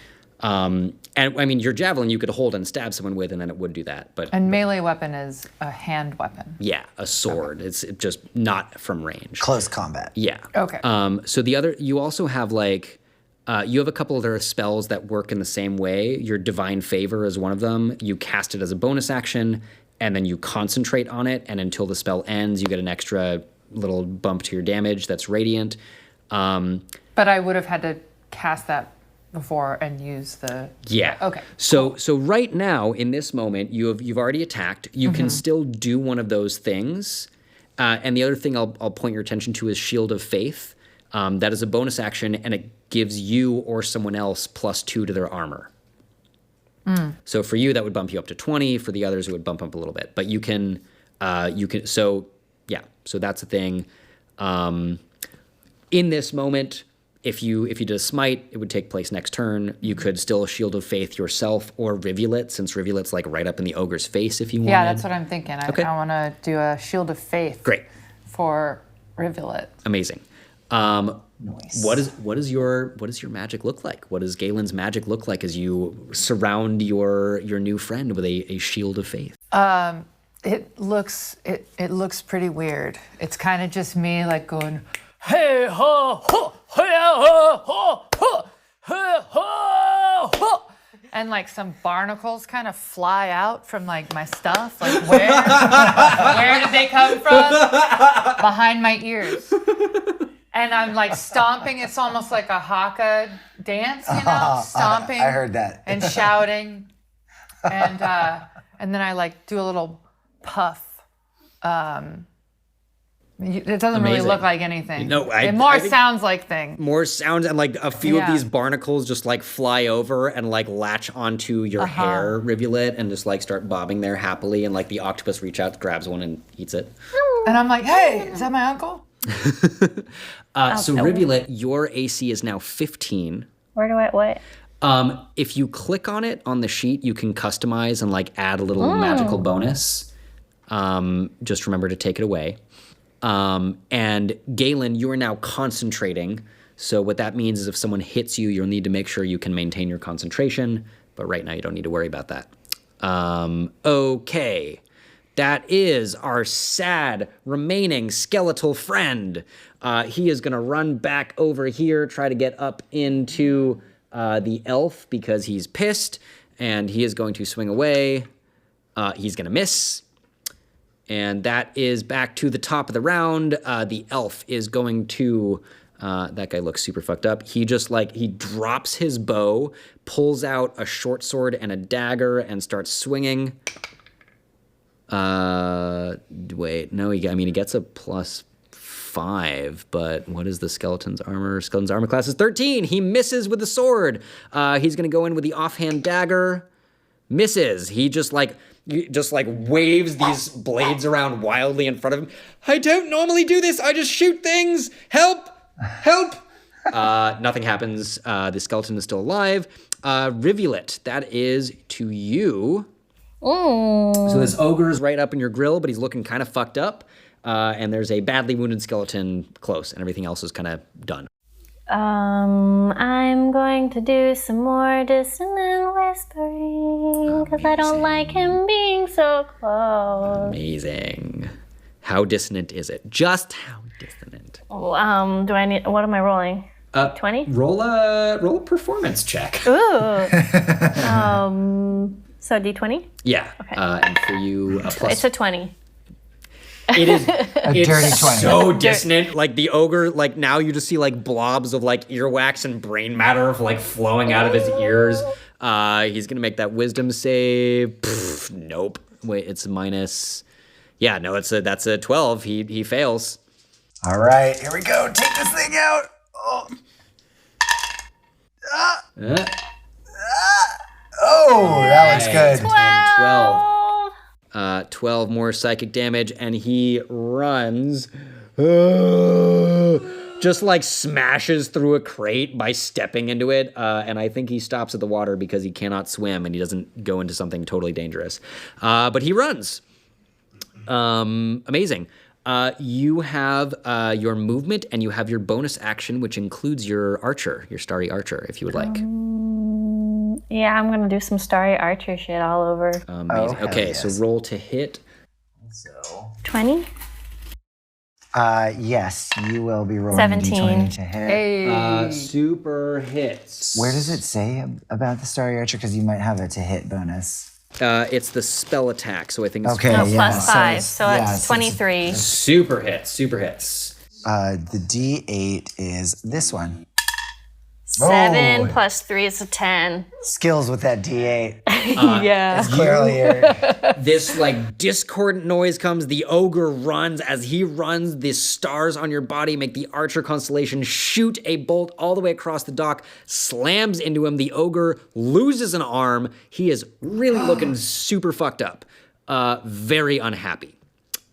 S1: And I mean, your javelin you could hold and stab someone with, and then it would do that. But
S2: And melee weapon is a hand weapon.
S1: yeah, a sword. It's just not from range.
S4: Close combat.
S1: Yeah.
S2: Okay.
S1: So the other, you also have like, you have a couple other spells that work in the same way. Your Divine Favor is one of them. You cast it as a bonus action, and then you concentrate on it, and until the spell ends, you get an extra little bump to your damage that's radiant.
S2: But I would have had to cast that before and use the.
S1: Yeah.
S2: Okay.
S1: So right now in this moment you've already attacked. You can still do one of those things, and the other thing I'll point your attention to is Shield of Faith. That is a bonus action, and it gives you or someone else +2 to their armor. So for you that would bump you up to 20. For the others it would bump up a little bit. But you can. So that's the thing. In this moment. If you did a smite, it would take place next turn. You could still Shield of Faith yourself or Rivulet, since Rivulet's like right up in the ogre's face if you wanted.
S2: Yeah, that's what I'm thinking.
S1: Okay.
S2: I want to do a Shield of Faith.
S1: Great.
S2: For Rivulet.
S1: Amazing.
S4: Nice.
S1: What does your magic look like? What does Galen's magic look like as you surround your new friend with a Shield of Faith?
S2: It looks pretty weird. It's kind of just me like going, hey ho ho hey ho ho ho hey ho ho, and like some barnacles kind of fly out from like my stuff. Like where did they come from? Behind my ears. And I'm like stomping. It's almost like a haka dance, you know, stomping.
S4: I heard that.
S2: And shouting, and then I like do a little puff. It doesn't really
S1: Amazing.
S2: look like anything.
S1: No,
S2: it
S1: I think
S2: sounds like things.
S1: more sounds, and like a few of
S2: Yeah.
S1: these barnacles just like fly over and like latch onto your hair, Rivulet, and just like start bobbing there happily, and like the octopus reach out, grabs one, and eats it.
S2: And I'm like, hey, is that my uncle?
S1: So Rivulet, your AC is now 15.
S3: Where do I, what?
S1: If you click on it on the sheet, you can customize and like add a little magical bonus. Just remember to take it away. And Galen, you are now concentrating. So what that means is if someone hits you, you'll need to make sure you can maintain your concentration. But right now you don't need to worry about that. Okay. That is our sad remaining skeletal friend. He is going to run back over here, try to get up into the elf because he's pissed. And he is going to swing away. He's going to miss. And that is back to the top of the round. The elf is going to, that guy looks super fucked up. He just he drops his bow, pulls out a short sword and a dagger and starts swinging. Wait, no, he gets a +5, but what is the skeleton's armor? Skeleton's armor class is 13. He misses with the sword. He's gonna go in with the offhand dagger. Misses. He just waves these blades around wildly in front of him. I don't normally do this. I just shoot things. Help! Help! Nothing happens. The skeleton is still alive. Rivulet, that is to you.
S3: Ooh.
S1: So this ogre is right up in your grill, but he's looking kind of fucked up. And there's a badly wounded skeleton close, and everything else is kind of done.
S3: I'm going to do some more dissonant whispering because I don't like him being so close.
S1: Amazing. How dissonant is it? Just how dissonant?
S3: Do I need? What am I rolling? 20.
S1: Roll a performance check.
S3: Ooh. So D20.
S1: Yeah.
S3: Okay.
S1: And for you, a plus.
S3: It's a 20.
S1: It is
S4: dirty 20.
S1: So dissonant. Like the ogre, now you just see blobs of earwax and brain matter flowing out of his ears. He's gonna make that wisdom save. Nope. Wait, it's minus. Yeah, no, that's a 12. He fails.
S4: All right, here we go. Take this thing out. Oh, that looks good.
S1: 10, 12. 12 more psychic damage, and he runs. Just smashes through a crate by stepping into it. And I think he stops at the water because he cannot swim and he doesn't go into something totally dangerous. But he runs. Amazing. You have your movement and you have your bonus action, which includes your archer, your starry archer, if you would like.
S3: Yeah, I'm gonna do some starry archer shit all over.
S1: Amazing.
S4: hell
S1: Okay,
S4: yes.
S1: so roll to hit.
S3: 20?
S4: Yes, you will be rolling
S3: 17.
S4: a d20 to hit.
S2: Hey.
S1: Super hits.
S4: Where does it say about the Starry Archer? Because you might have a to hit bonus.
S1: It's the spell attack, so I think it's
S4: Okay.
S3: No,
S4: yeah,
S3: plus
S4: so
S3: 5,
S4: it's-
S3: so
S4: yeah,
S3: it's
S4: so it's-
S3: 23.
S1: super hits. Super hits.
S4: The D8 is this one.
S3: 7
S4: Oh.
S3: plus 3 is a 10.
S4: Skills with that D8.
S3: Yeah.
S4: Clearly,
S1: This like discordant noise comes. The ogre runs. As he runs, the stars on your body make the archer constellation shoot a bolt all the way across the dock, slams into him. The ogre loses an arm. He is really looking super fucked up. Very unhappy.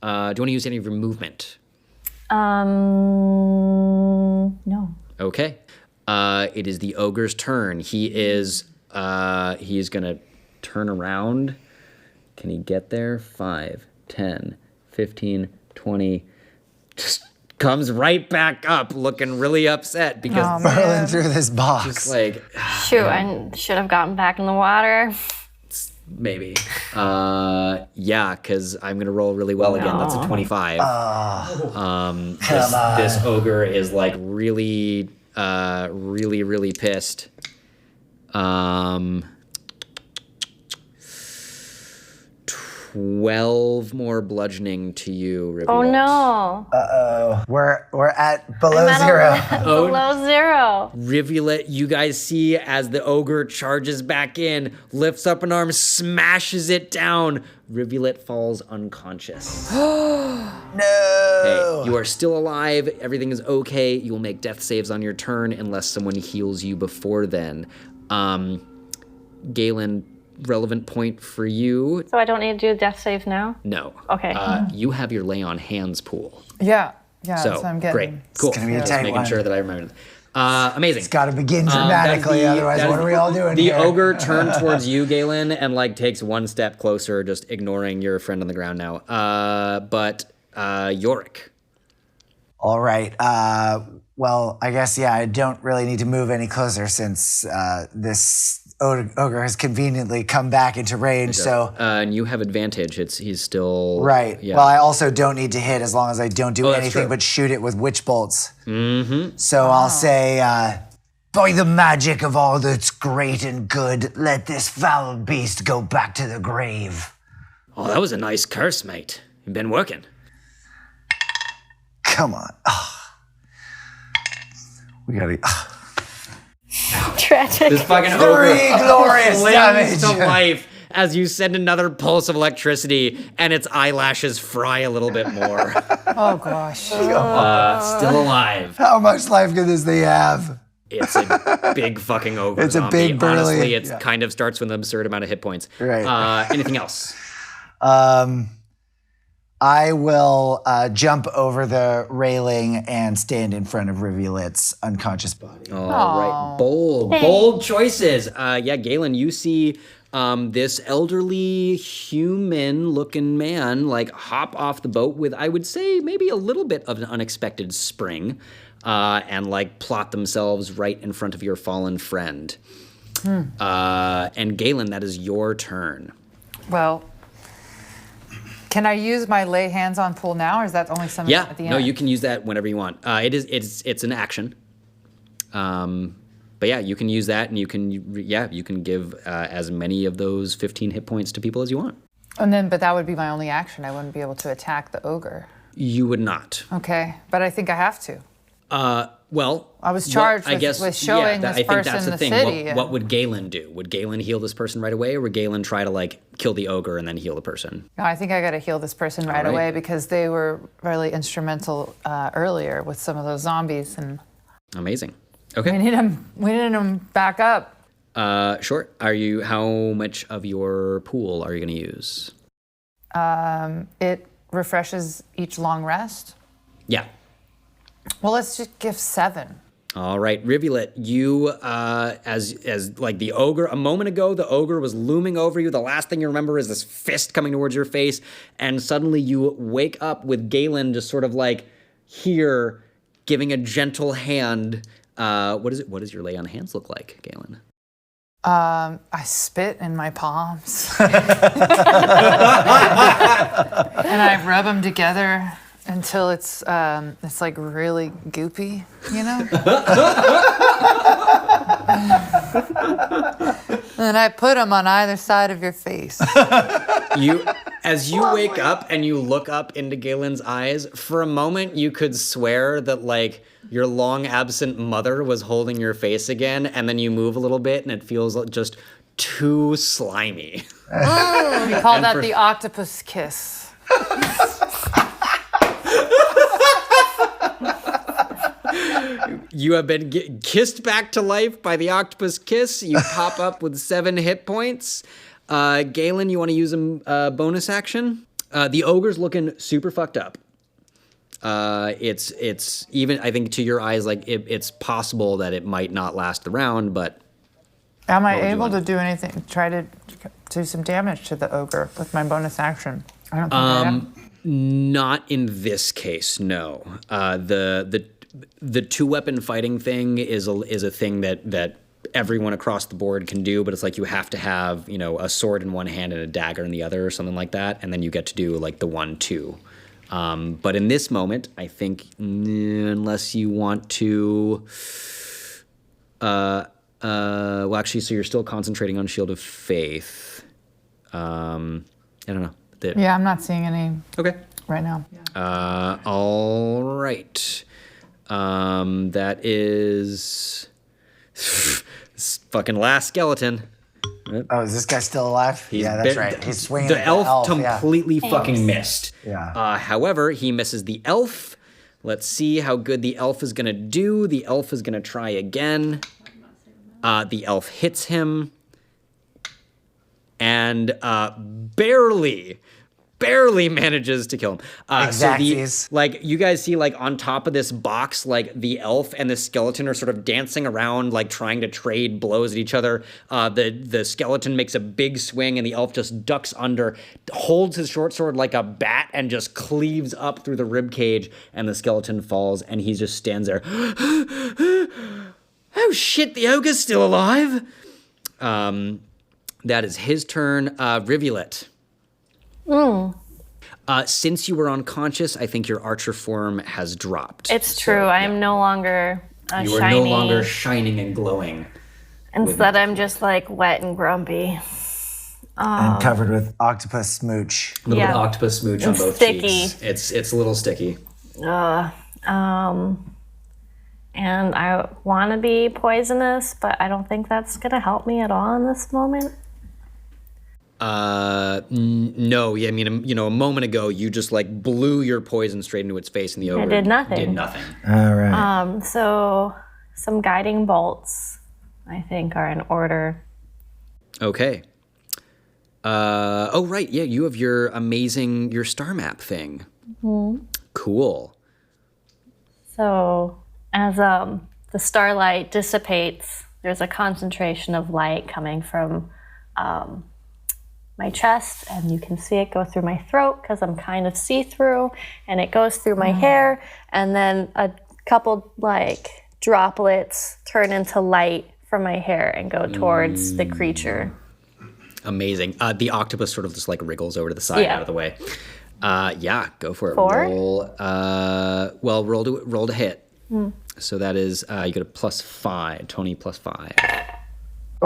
S1: Do you want to use any of your movement?
S3: No.
S1: Okay. It is the ogre's turn. He is gonna turn around. Can he get there? 5, 10, 15, 20. Just comes right back up looking really upset because
S4: burrowing through this box.
S1: it's like,
S3: Shoot, I should have gotten back in the water.
S1: maybe. Yeah, because I'm gonna roll really well again. That's a 25. This ogre is like really pissed. 12 more bludgeoning to you, Rivulet.
S3: Oh no.
S4: We're at below
S3: I'm at
S4: 0.
S3: below 0.
S1: Rivulet, you guys see as the ogre charges back in, lifts up an arm, smashes it down. Rivulet falls unconscious.
S4: No.
S1: Hey, you are still alive. Everything is okay. You will make death saves on your turn unless someone heals you before then. Galen, relevant point for you.
S3: So I don't need to do death saves now?
S1: No.
S3: Okay.
S1: You have your lay on hands pool.
S2: Yeah,
S1: So
S2: that's what I'm getting.
S1: great, cool.
S4: gonna be a
S1: Just
S4: tight
S1: making
S4: one.
S1: sure that I remember. Amazing.
S4: It's got to begin
S1: That is
S4: dramatically, otherwise,
S1: that
S4: what
S1: is
S4: are we all doing
S1: The
S4: here?
S1: ogre turned towards you, Galen, and like takes one step closer, just ignoring your friend on the ground now. But Yorick.
S4: All right. Well, I guess, yeah, I don't really need to move any closer since this ogre has conveniently come back into range. So,
S1: And you have advantage. He's still
S4: right.
S1: Yeah.
S4: Well, I also don't need to hit as long as I don't do
S1: that's
S4: anything
S1: true.
S4: but shoot it with witch bolts. Mm-hmm. So I'll say, by the magic of all that's great and good, let this foul beast go back to the grave.
S1: Oh, that was a nice curse, mate. You've been working.
S4: Come on. We gotta.
S3: Tragic.
S1: This fucking
S4: Three
S1: ogre
S4: glorious
S1: flings to
S4: damage.
S1: life as you send another pulse of electricity, and its eyelashes fry a little bit more.
S2: Oh gosh.
S1: Still alive.
S4: How much life could this thing have?
S1: It's a big fucking ogre
S4: It's a
S1: zombie.
S4: big, burly-
S1: Honestly, it
S4: yeah.
S1: kind of starts with an absurd amount of hit points.
S4: Right.
S1: Anything else?
S4: I will jump over the railing and stand in front of Rivulet's unconscious body.
S1: All right, bold choices. Yeah, Galen, you see this elderly human-looking man like hop off the boat with, I would say, maybe a little bit of an unexpected spring, and like plot themselves right in front of your fallen friend. And Galen, that is your turn.
S2: Well, can I use my lay hands on pool now, or is that only something
S1: Yeah,
S2: at the end?
S1: no, you can use that whenever you want. It's an action. But yeah, you can use that, and you can give as many of those 15 hit points to people as you want.
S2: But that would be my only action. I wouldn't be able to attack the ogre.
S1: You would not.
S2: Okay, but I think I have to.
S1: Well,
S2: I was charged with showing this
S1: I think
S2: person
S1: that's
S2: the
S1: the thing.
S2: city
S1: What would Galen do? Would Galen heal this person right away, or would Galen try to like kill the ogre and then heal the person?
S2: No, I think I got to heal this person right
S1: right.
S2: away because they were really instrumental earlier with some of those zombies, and
S1: Amazing.
S2: we
S1: Okay.
S2: need them back up.
S1: Sure. How much of your pool are you going to use?
S2: It refreshes each long rest.
S1: Yeah.
S2: Well, let's just give 7.
S1: All right, Rivulet, you, as like the ogre, a moment ago, the ogre was looming over you. The last thing you remember is this fist coming towards your face, and suddenly you wake up with Galen just sort of like here, giving a gentle hand. What does your lay on hands look like, Galen?
S2: I spit in my palms. And I rub them together until it's like really goopy, you know? And I put them on either side of your face.
S1: As you wake up and you look up into Galen's eyes, for a moment you could swear that like your long absent mother was holding your face again, and then you move a little bit and it feels just too slimy.
S2: We call that the octopus kiss.
S1: You have been kissed back to life by the octopus kiss. You pop up with 7 hit points. Galen, you want to use a bonus action? The ogre's looking super fucked up. It's even, I think, to your eyes, like it's possible that it might not last the round, but.
S2: Am I able to do anything? Try to do some damage to the ogre with my bonus action? I don't think I am.
S1: Not in this case, no. The 2-weapon fighting thing is a thing that everyone across the board can do, but it's like you have to have, you know, a sword in one hand and a dagger in the other or something like that, and then you get to do like the 1-2. But in this moment, I think unless you want to, well, actually, so you're still concentrating on Shield of Faith. I don't know.
S2: Yeah, I'm not seeing any
S1: Okay.
S2: right now.
S1: All right. That is this fucking last skeleton.
S4: Oh, is this guy still alive? Yeah, that's right. He's swinging
S1: The
S4: at
S1: elf
S4: yeah.
S1: completely fucking missed.
S4: Yeah.
S1: However, he misses the elf. Let's see how good the elf is gonna do. The elf is gonna try again. The elf hits him. And barely manages to kill him.
S4: Exactsies.
S1: Like you guys see, like on top of this box, like the elf and the skeleton are sort of dancing around, like trying to trade blows at each other. The skeleton makes a big swing, and the elf just ducks under, holds his short sword like a bat, and just cleaves up through the rib cage. And the skeleton falls, and he just stands there. Oh shit! The ogre's still alive. That is his turn. Rivulet. Since you were unconscious, I think your archer form has dropped.
S3: It's true. I am no longer
S1: You are
S3: shiny.
S1: no longer shining and glowing.
S3: Instead, I'm just like wet and grumpy.
S4: And covered with octopus smooch.
S1: A little bit of octopus smooch on both
S3: sticky.
S1: cheeks. It's a little sticky.
S3: And I want to be poisonous, but I don't think that's going to help me at all in this moment.
S1: No, yeah, I mean, you know, a moment ago, you just like blew your poison straight into its face, and the ogre
S3: did nothing.
S1: Did nothing.
S4: All right.
S3: So some guiding bolts, I think, are in order.
S1: Okay. Oh, right, yeah, you have your star map thing. Mm-hmm. Cool.
S3: So as the starlight dissipates, there's a concentration of light coming from my chest, and you can see it go through my throat because I'm kind of see-through, and it goes through my hair, and then a couple like droplets turn into light from my hair and go towards the creature.
S1: Amazing. The octopus sort of just like wriggles over to the side, out of the way. Yeah, go for it.
S3: 4?
S1: Roll to hit. So that is you get a +5. Tony +5.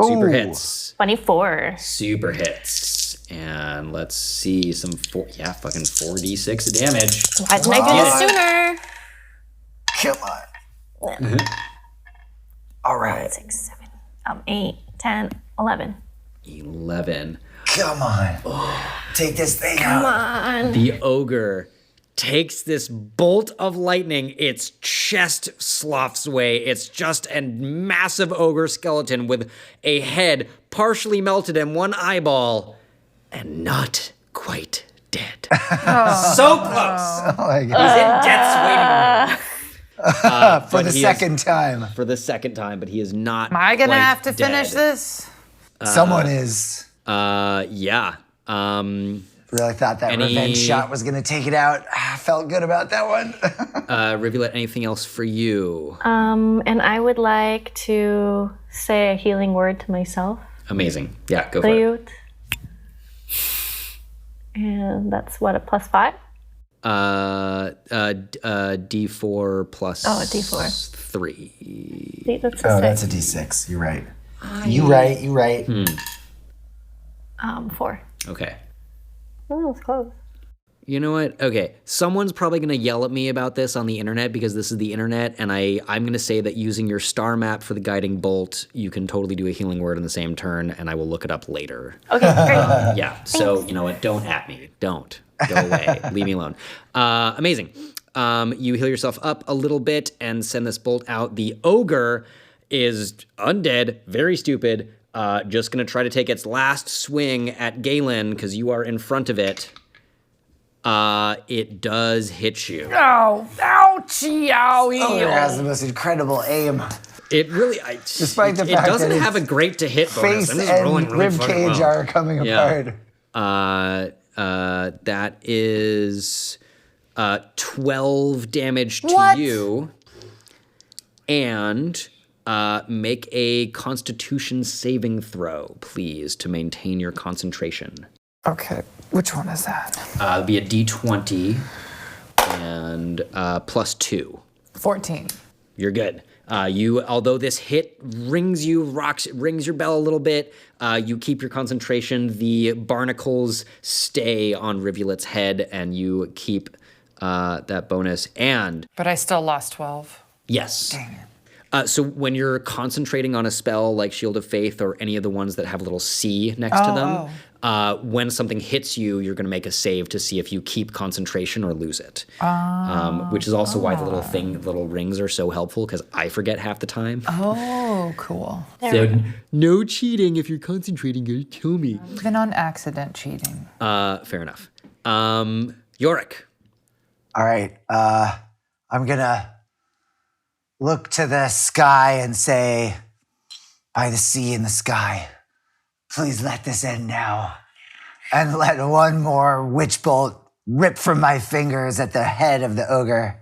S1: Super hits.
S3: 24.
S1: Super hits. And let's see some fucking 4d6 damage.
S3: Why didn't I do this sooner?
S4: Come on. All right.
S3: 6, 7, 8, 10, 11.
S1: 11.
S4: Come on. Take this thing
S3: Come
S4: out.
S3: on.
S1: The ogre takes this bolt of lightning, its chest sloughs away. It's just a massive ogre skeleton with a head partially melted and one eyeball, and not quite dead. So close.
S4: Oh my
S1: He's
S4: God.
S1: in death's waiting room.
S4: For the second time.
S1: For the second time, but he is not.
S2: Am I gonna
S1: quite
S2: have to finish
S1: dead.
S2: this?
S4: Someone is.
S1: Yeah.
S4: Really thought that revenge shot was gonna take it out. I felt good about that one.
S1: Rivulet, anything else for you?
S3: And I would like to say a healing word to myself.
S1: Amazing. Yeah, go for it.
S3: And that's what, a +5?
S1: D4 plus.
S3: Oh, a D4.
S1: 3.
S3: See, that's a
S4: Oh,
S3: 6.
S4: that's a D6. You're right. You right.
S3: 4.
S1: Okay.
S3: Oh, that was close.
S1: You know what? Okay, someone's probably going to yell at me about this on the internet because this is the internet, and I'm going to say that using your star map for the guiding bolt, you can totally do a healing word in the same turn, and I will look it up later.
S3: Okay, great.
S1: Yeah, so you know what? Don't at me. Don't. Go away. Leave me alone. Amazing. You heal yourself up a little bit and send this bolt out. The ogre is undead, very stupid, just going to try to take its last swing at Galen because you are in front of it. It does hit you.
S2: Oh, ouchie, owie.
S4: Ogre has the most incredible aim.
S1: It really,
S4: Despite the
S1: it
S4: fact
S1: doesn't
S4: that
S1: have a
S4: its
S1: great to hit bonus.
S4: Face
S1: I'm just rolling
S4: and
S1: really
S4: rib
S1: fucking
S4: cage
S1: well.
S4: are coming apart.
S1: That is 12 damage to
S2: What?
S1: you. And make a Constitution saving throw, please, to maintain your concentration.
S2: Okay, which one is that?
S1: It'll be a D20 and +2.
S2: 14.
S1: You're good. Although this hit rings your bell a little bit, you keep your concentration. The barnacles stay on Rivulet's head, and you keep that bonus. And
S2: But I still lost 12.
S1: yes.
S2: Dang it.
S1: So when you're concentrating on a spell like Shield of Faith or any of the ones that have a little C next to them, when something hits you, you're going to make a save to see if you keep concentration or lose it. Which is also why the little rings are so helpful because I forget half the time.
S2: Oh, cool.
S1: So no cheating if you're concentrating. You kill me.
S2: Even on accident cheating.
S1: Fair enough. Yorick.
S4: All right. I'm gonna look to the sky and say, by the sea in the sky, please let this end now. And let one more witch bolt rip from my fingers at the head of the ogre.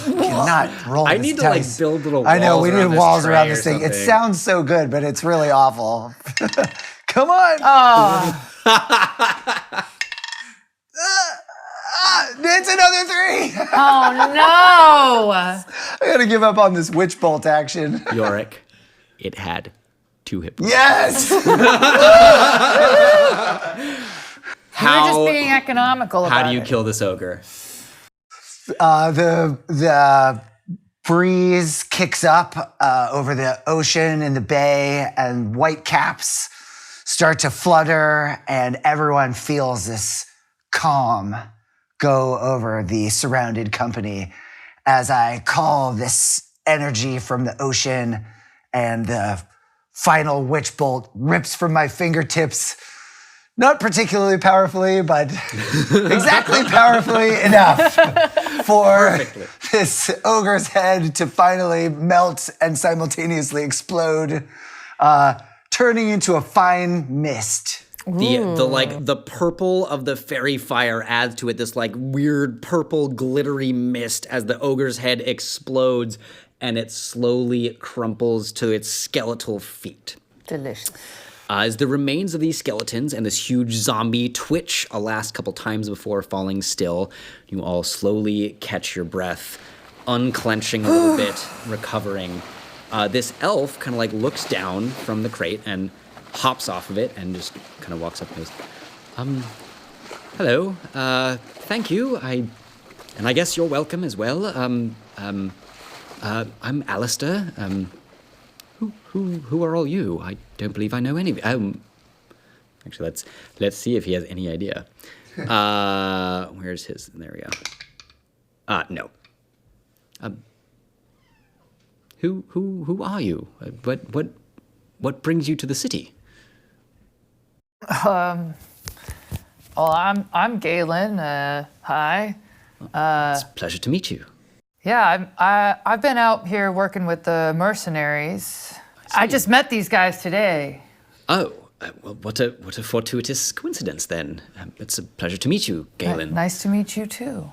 S4: Cannot roll
S1: I
S4: this
S1: need to
S4: dice.
S1: build little walls.
S4: I know, we need
S1: around
S4: walls
S1: this
S4: around
S1: tray
S4: this
S1: or
S4: thing. It
S1: something.
S4: sounds so good, but it's really awful. Come on.
S2: Oh,
S4: It's another 3.
S2: oh no.
S4: I gotta give up on this witch bolt action.
S1: Yorick. It had 2 hit points.
S4: Yes.
S2: You're just being economical about it.
S1: How do you kill this ogre?
S4: The breeze kicks up over the ocean and the bay, and white caps start to flutter, and everyone feels this calm go over the surrounded company as I call this energy from the ocean, and the final witch bolt rips from my fingertips. Not particularly powerfully, but exactly powerfully enough for this ogre's head to finally melt and simultaneously explode, turning into a fine mist.
S1: The purple of the fairy fire adds to it this weird purple glittery mist as the ogre's head explodes and it slowly crumples to its skeletal feet.
S2: Delicious.
S1: As the remains of these skeletons and this huge zombie twitch a last couple times before falling still, you all slowly catch your breath, unclenching a little bit, recovering. This elf kind of looks down from the crate and hops off of it and just kind of walks up and goes, hello, thank you, and I guess you're welcome as well. I'm Alistair. Who are all you? I don't believe I know any. Actually, let's see if he has any idea. Where's his? There we go. No. Who are you? What brings you to the city?
S2: Well, I'm Galen. Hi.
S1: It's a pleasure to meet you.
S2: Yeah, I've been out here working with the mercenaries. I just met these guys today.
S1: Oh, well, what a fortuitous coincidence then. It's a pleasure to meet you, Galen.
S2: Nice to meet you too.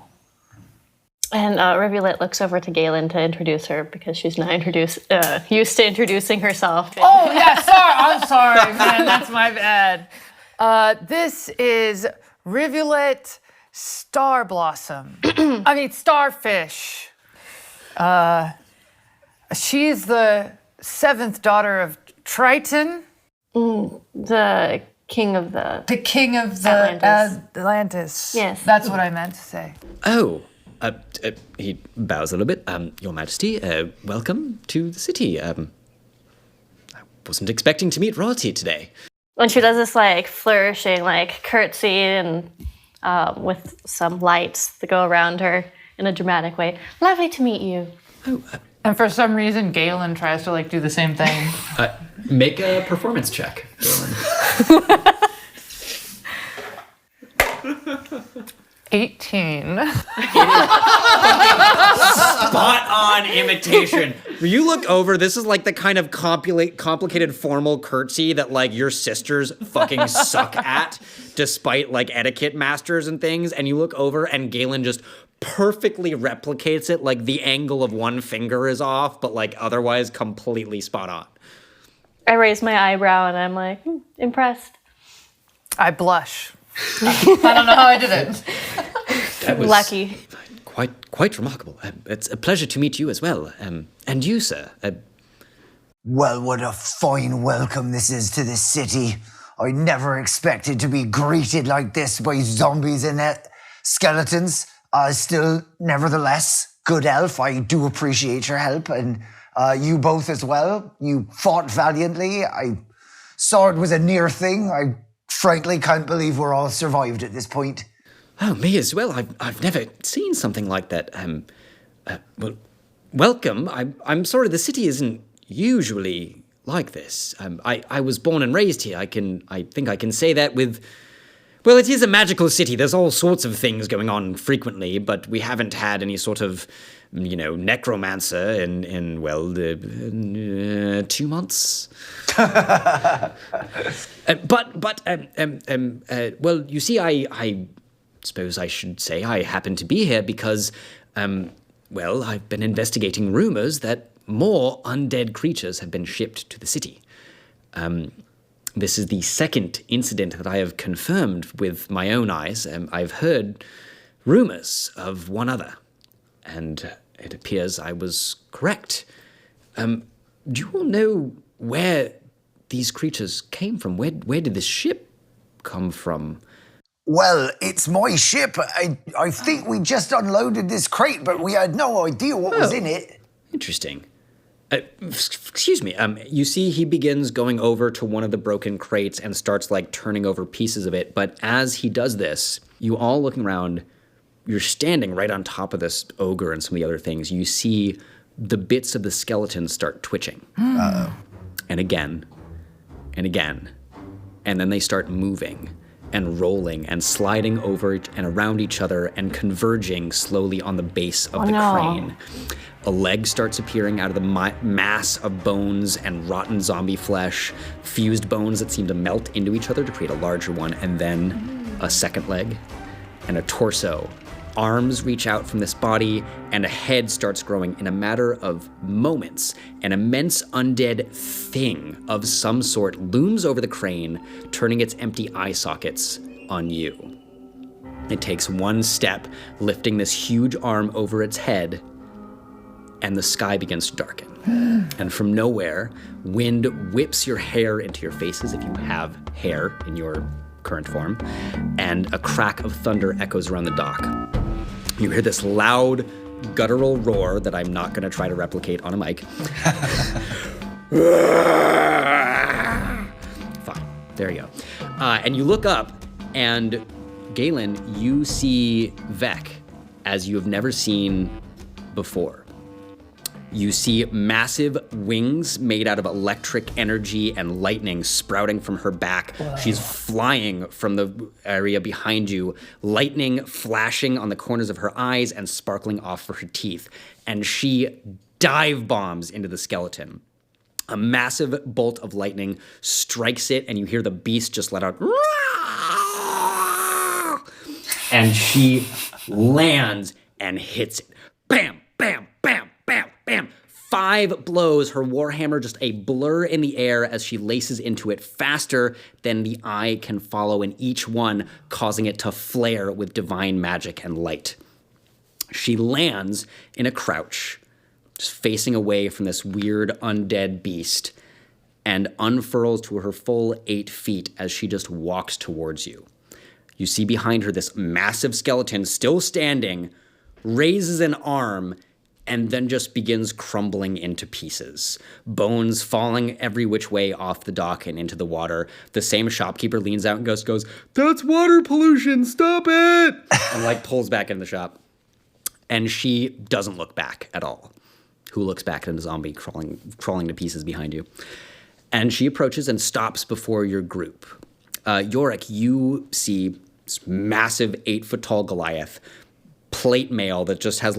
S3: And Rivulet looks over to Galen to introduce her because she's not used to introducing herself.
S2: Oh, yeah, sorry. I'm sorry, man. That's my bad. This is Rivulet Starblossom. I mean, Starfish. She's the 7th daughter of Triton.
S3: The king of the...
S2: The king of the Atlantis.
S3: Yes.
S2: That's what I meant to say.
S1: Oh, he bows a little bit. Your Majesty, welcome to the city. I wasn't expecting to meet royalty today.
S3: When she does this, like, flourishing, like, curtsy and with some lights that go around her in a dramatic way. Lovely to meet you.
S1: Oh,
S2: And for some reason, Galen tries to, like, do the same thing.
S1: make a performance check, Galen.
S2: 18.
S1: Spot on imitation. You look over, this is like the kind of complicated formal curtsy that like your sisters fucking suck at, despite like etiquette masters and things. And you look over and Galen just perfectly replicates it. Like the angle of one finger is off, but like otherwise completely spot on.
S3: I raise my eyebrow and I'm like, impressed.
S2: I blush. I don't know how I did it.
S1: That was
S3: Lucky.
S1: Quite remarkable. It's a pleasure to meet you as well. And you, sir.
S4: Well, what a fine welcome this is to this city. I never expected to be greeted like this by zombies and skeletons. Still, nevertheless, good elf, I do appreciate your help, and you both as well. You fought valiantly. I saw it was a near thing. I frankly can't believe we're all survived at this point.
S1: Oh, me as well. I've never seen something like that. Well, welcome. I'm sorry, the city isn't usually like this. I was born and raised here. I think I can say that with... Well, it is a magical city. There's all sorts of things going on frequently, but we haven't had any sort of, necromancer in 2 months. Well, you see, I suppose I should say I happen to be here because, I've been investigating rumors that more undead creatures have been shipped to the city. This is the second incident that I have confirmed with my own eyes. I've heard rumors of one other, and it appears I was correct. Do you all know where these creatures came from? Where did this ship come from?
S4: Well, it's my ship. I think we just unloaded this crate, but we had no idea what was in it.
S1: Interesting. Excuse me. You see he begins going over to one of the broken crates and starts like turning over pieces of it. But as he does this, you all looking around, you're standing right on top of this ogre and some of the other things. You see the bits of the skeleton start twitching. Uh-oh. And again, and again. And then they start moving and rolling and sliding over and around each other and converging slowly on the base of the crane. A leg starts appearing out of the mass of bones and rotten zombie flesh, fused bones that seem to melt into each other to create a larger one, and then a second leg and a torso. Arms reach out from this body, and a head starts growing in a matter of moments. An immense undead thing of some sort looms over the crane, turning its empty eye sockets on you. It takes one step, lifting this huge arm over its head, and the sky begins to darken. And from nowhere, wind whips your hair into your faces, if you have hair in your current form, and a crack of thunder echoes around the dock. You hear this loud, guttural roar that I'm not going to try to replicate on a mic. Fine, there you go. And you look up, and Galen, you see Vec as you have never seen before. You see massive wings made out of electric energy and lightning sprouting from her back. Whoa. She's flying from the area behind you, lightning flashing on the corners of her eyes and sparkling off of her teeth. And she dive bombs into the skeleton. A massive bolt of lightning strikes it, and you hear the beast just let out, and she lands and hits it. Bam, bam, bam, bam, bam. 5 blows, her warhammer just a blur in the air as she laces into it faster than the eye can follow, and each one causing it to flare with divine magic and light. She lands in a crouch, just facing away from this weird undead beast, and unfurls to her full 8 feet as she just walks towards you. You see behind her this massive skeleton still standing, raises an arm, and then just begins crumbling into pieces. Bones falling every which way off the dock and into the water. The same shopkeeper leans out and goes, "That's water pollution, stop it!" and pulls back in the shop. And she doesn't look back at all. Who looks back at a zombie crawling to pieces behind you? And she approaches and stops before your group. Yorick, you see this massive 8-foot-tall Goliath, plate mail that just has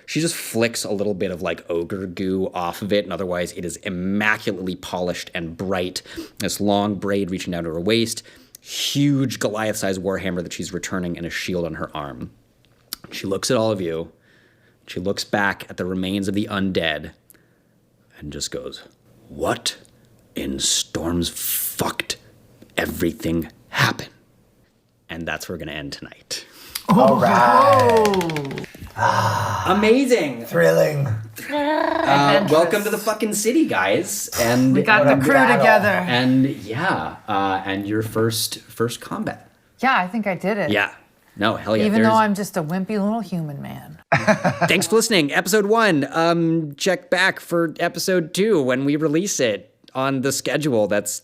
S1: she just flicks a little bit of ogre goo off of it, and otherwise it is immaculately polished and bright. This long braid reaching down to her waist, huge Goliath-sized warhammer that she's returning, and a shield on her arm. She looks at all of you. She looks back at the remains of the undead and just goes, "What in storms fucked everything happen?" And that's where we're going to end tonight.
S4: All right.
S1: Amazing.
S4: Thrilling.
S1: Welcome to the fucking city, guys. And
S2: we got the crew together.
S1: And and your first combat.
S2: Yeah, I think I did it.
S1: Yeah. No, hell yeah.
S2: Even though I'm just a wimpy little human man.
S1: Thanks for listening. Episode 1. Check back for episode 2 when we release it on the schedule that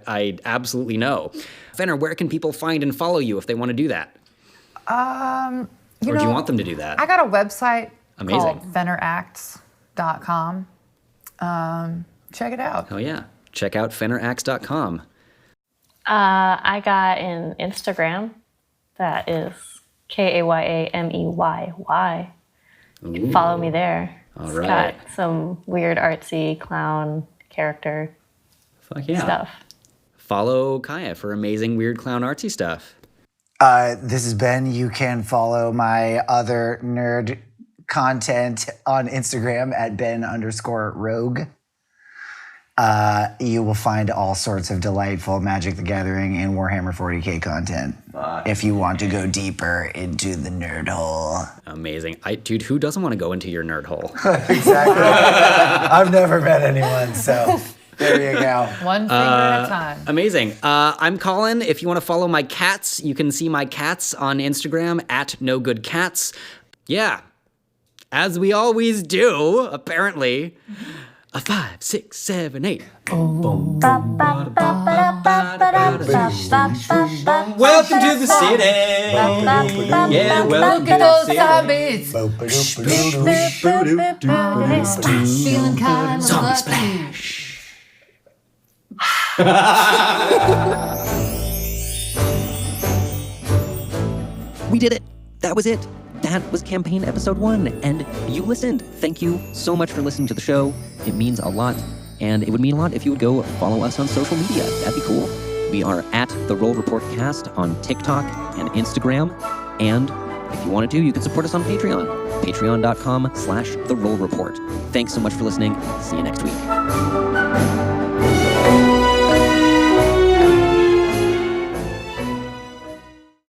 S1: I absolutely know. Fenner, where can people find and follow you if they want to do that? Or do you want them to do that?
S2: I got a website
S1: Amazing.
S2: called fenneracts.com. Check it out.
S1: Oh yeah. Check out fenneracts.com.
S3: I got an Instagram that is KAYAMEYY. You can follow me there.
S1: All
S3: It's
S1: right.
S3: got some weird artsy clown character
S1: Fuck yeah.
S3: stuff.
S1: Follow Kaya for amazing weird clown artsy stuff.
S4: This is Ben. You can follow my other nerd content on Instagram at Ben_rogue. You will find all sorts of delightful Magic the Gathering and Warhammer 40k content if you want to go deeper into the nerd hole.
S1: Amazing. Dude, who doesn't want to go into your nerd hole?
S4: Exactly. I've never met anyone, so there you go.
S2: One finger at a time.
S1: Amazing. I'm Colin. If you want to follow my cats, you can see my cats on Instagram at NoGoodCats. Yeah, as we always do, apparently. A 5, 6, 7, 8. Welcome to the city. Yeah, welcome to the city.
S2: Feeling kind of
S1: Zombie
S2: lucky.
S1: splash.
S5: We did it. That was it. That was campaign episode 1, and you listened. Thank you so much for listening to the show. It means a lot, and it would mean a lot if you would go follow us on social media. That'd be cool. We are at The Roll Report Cast on TikTok and Instagram, and if you want to, you can support us on Patreon. Patreon.com/The Roll Report. Thanks so much for listening. See you next week.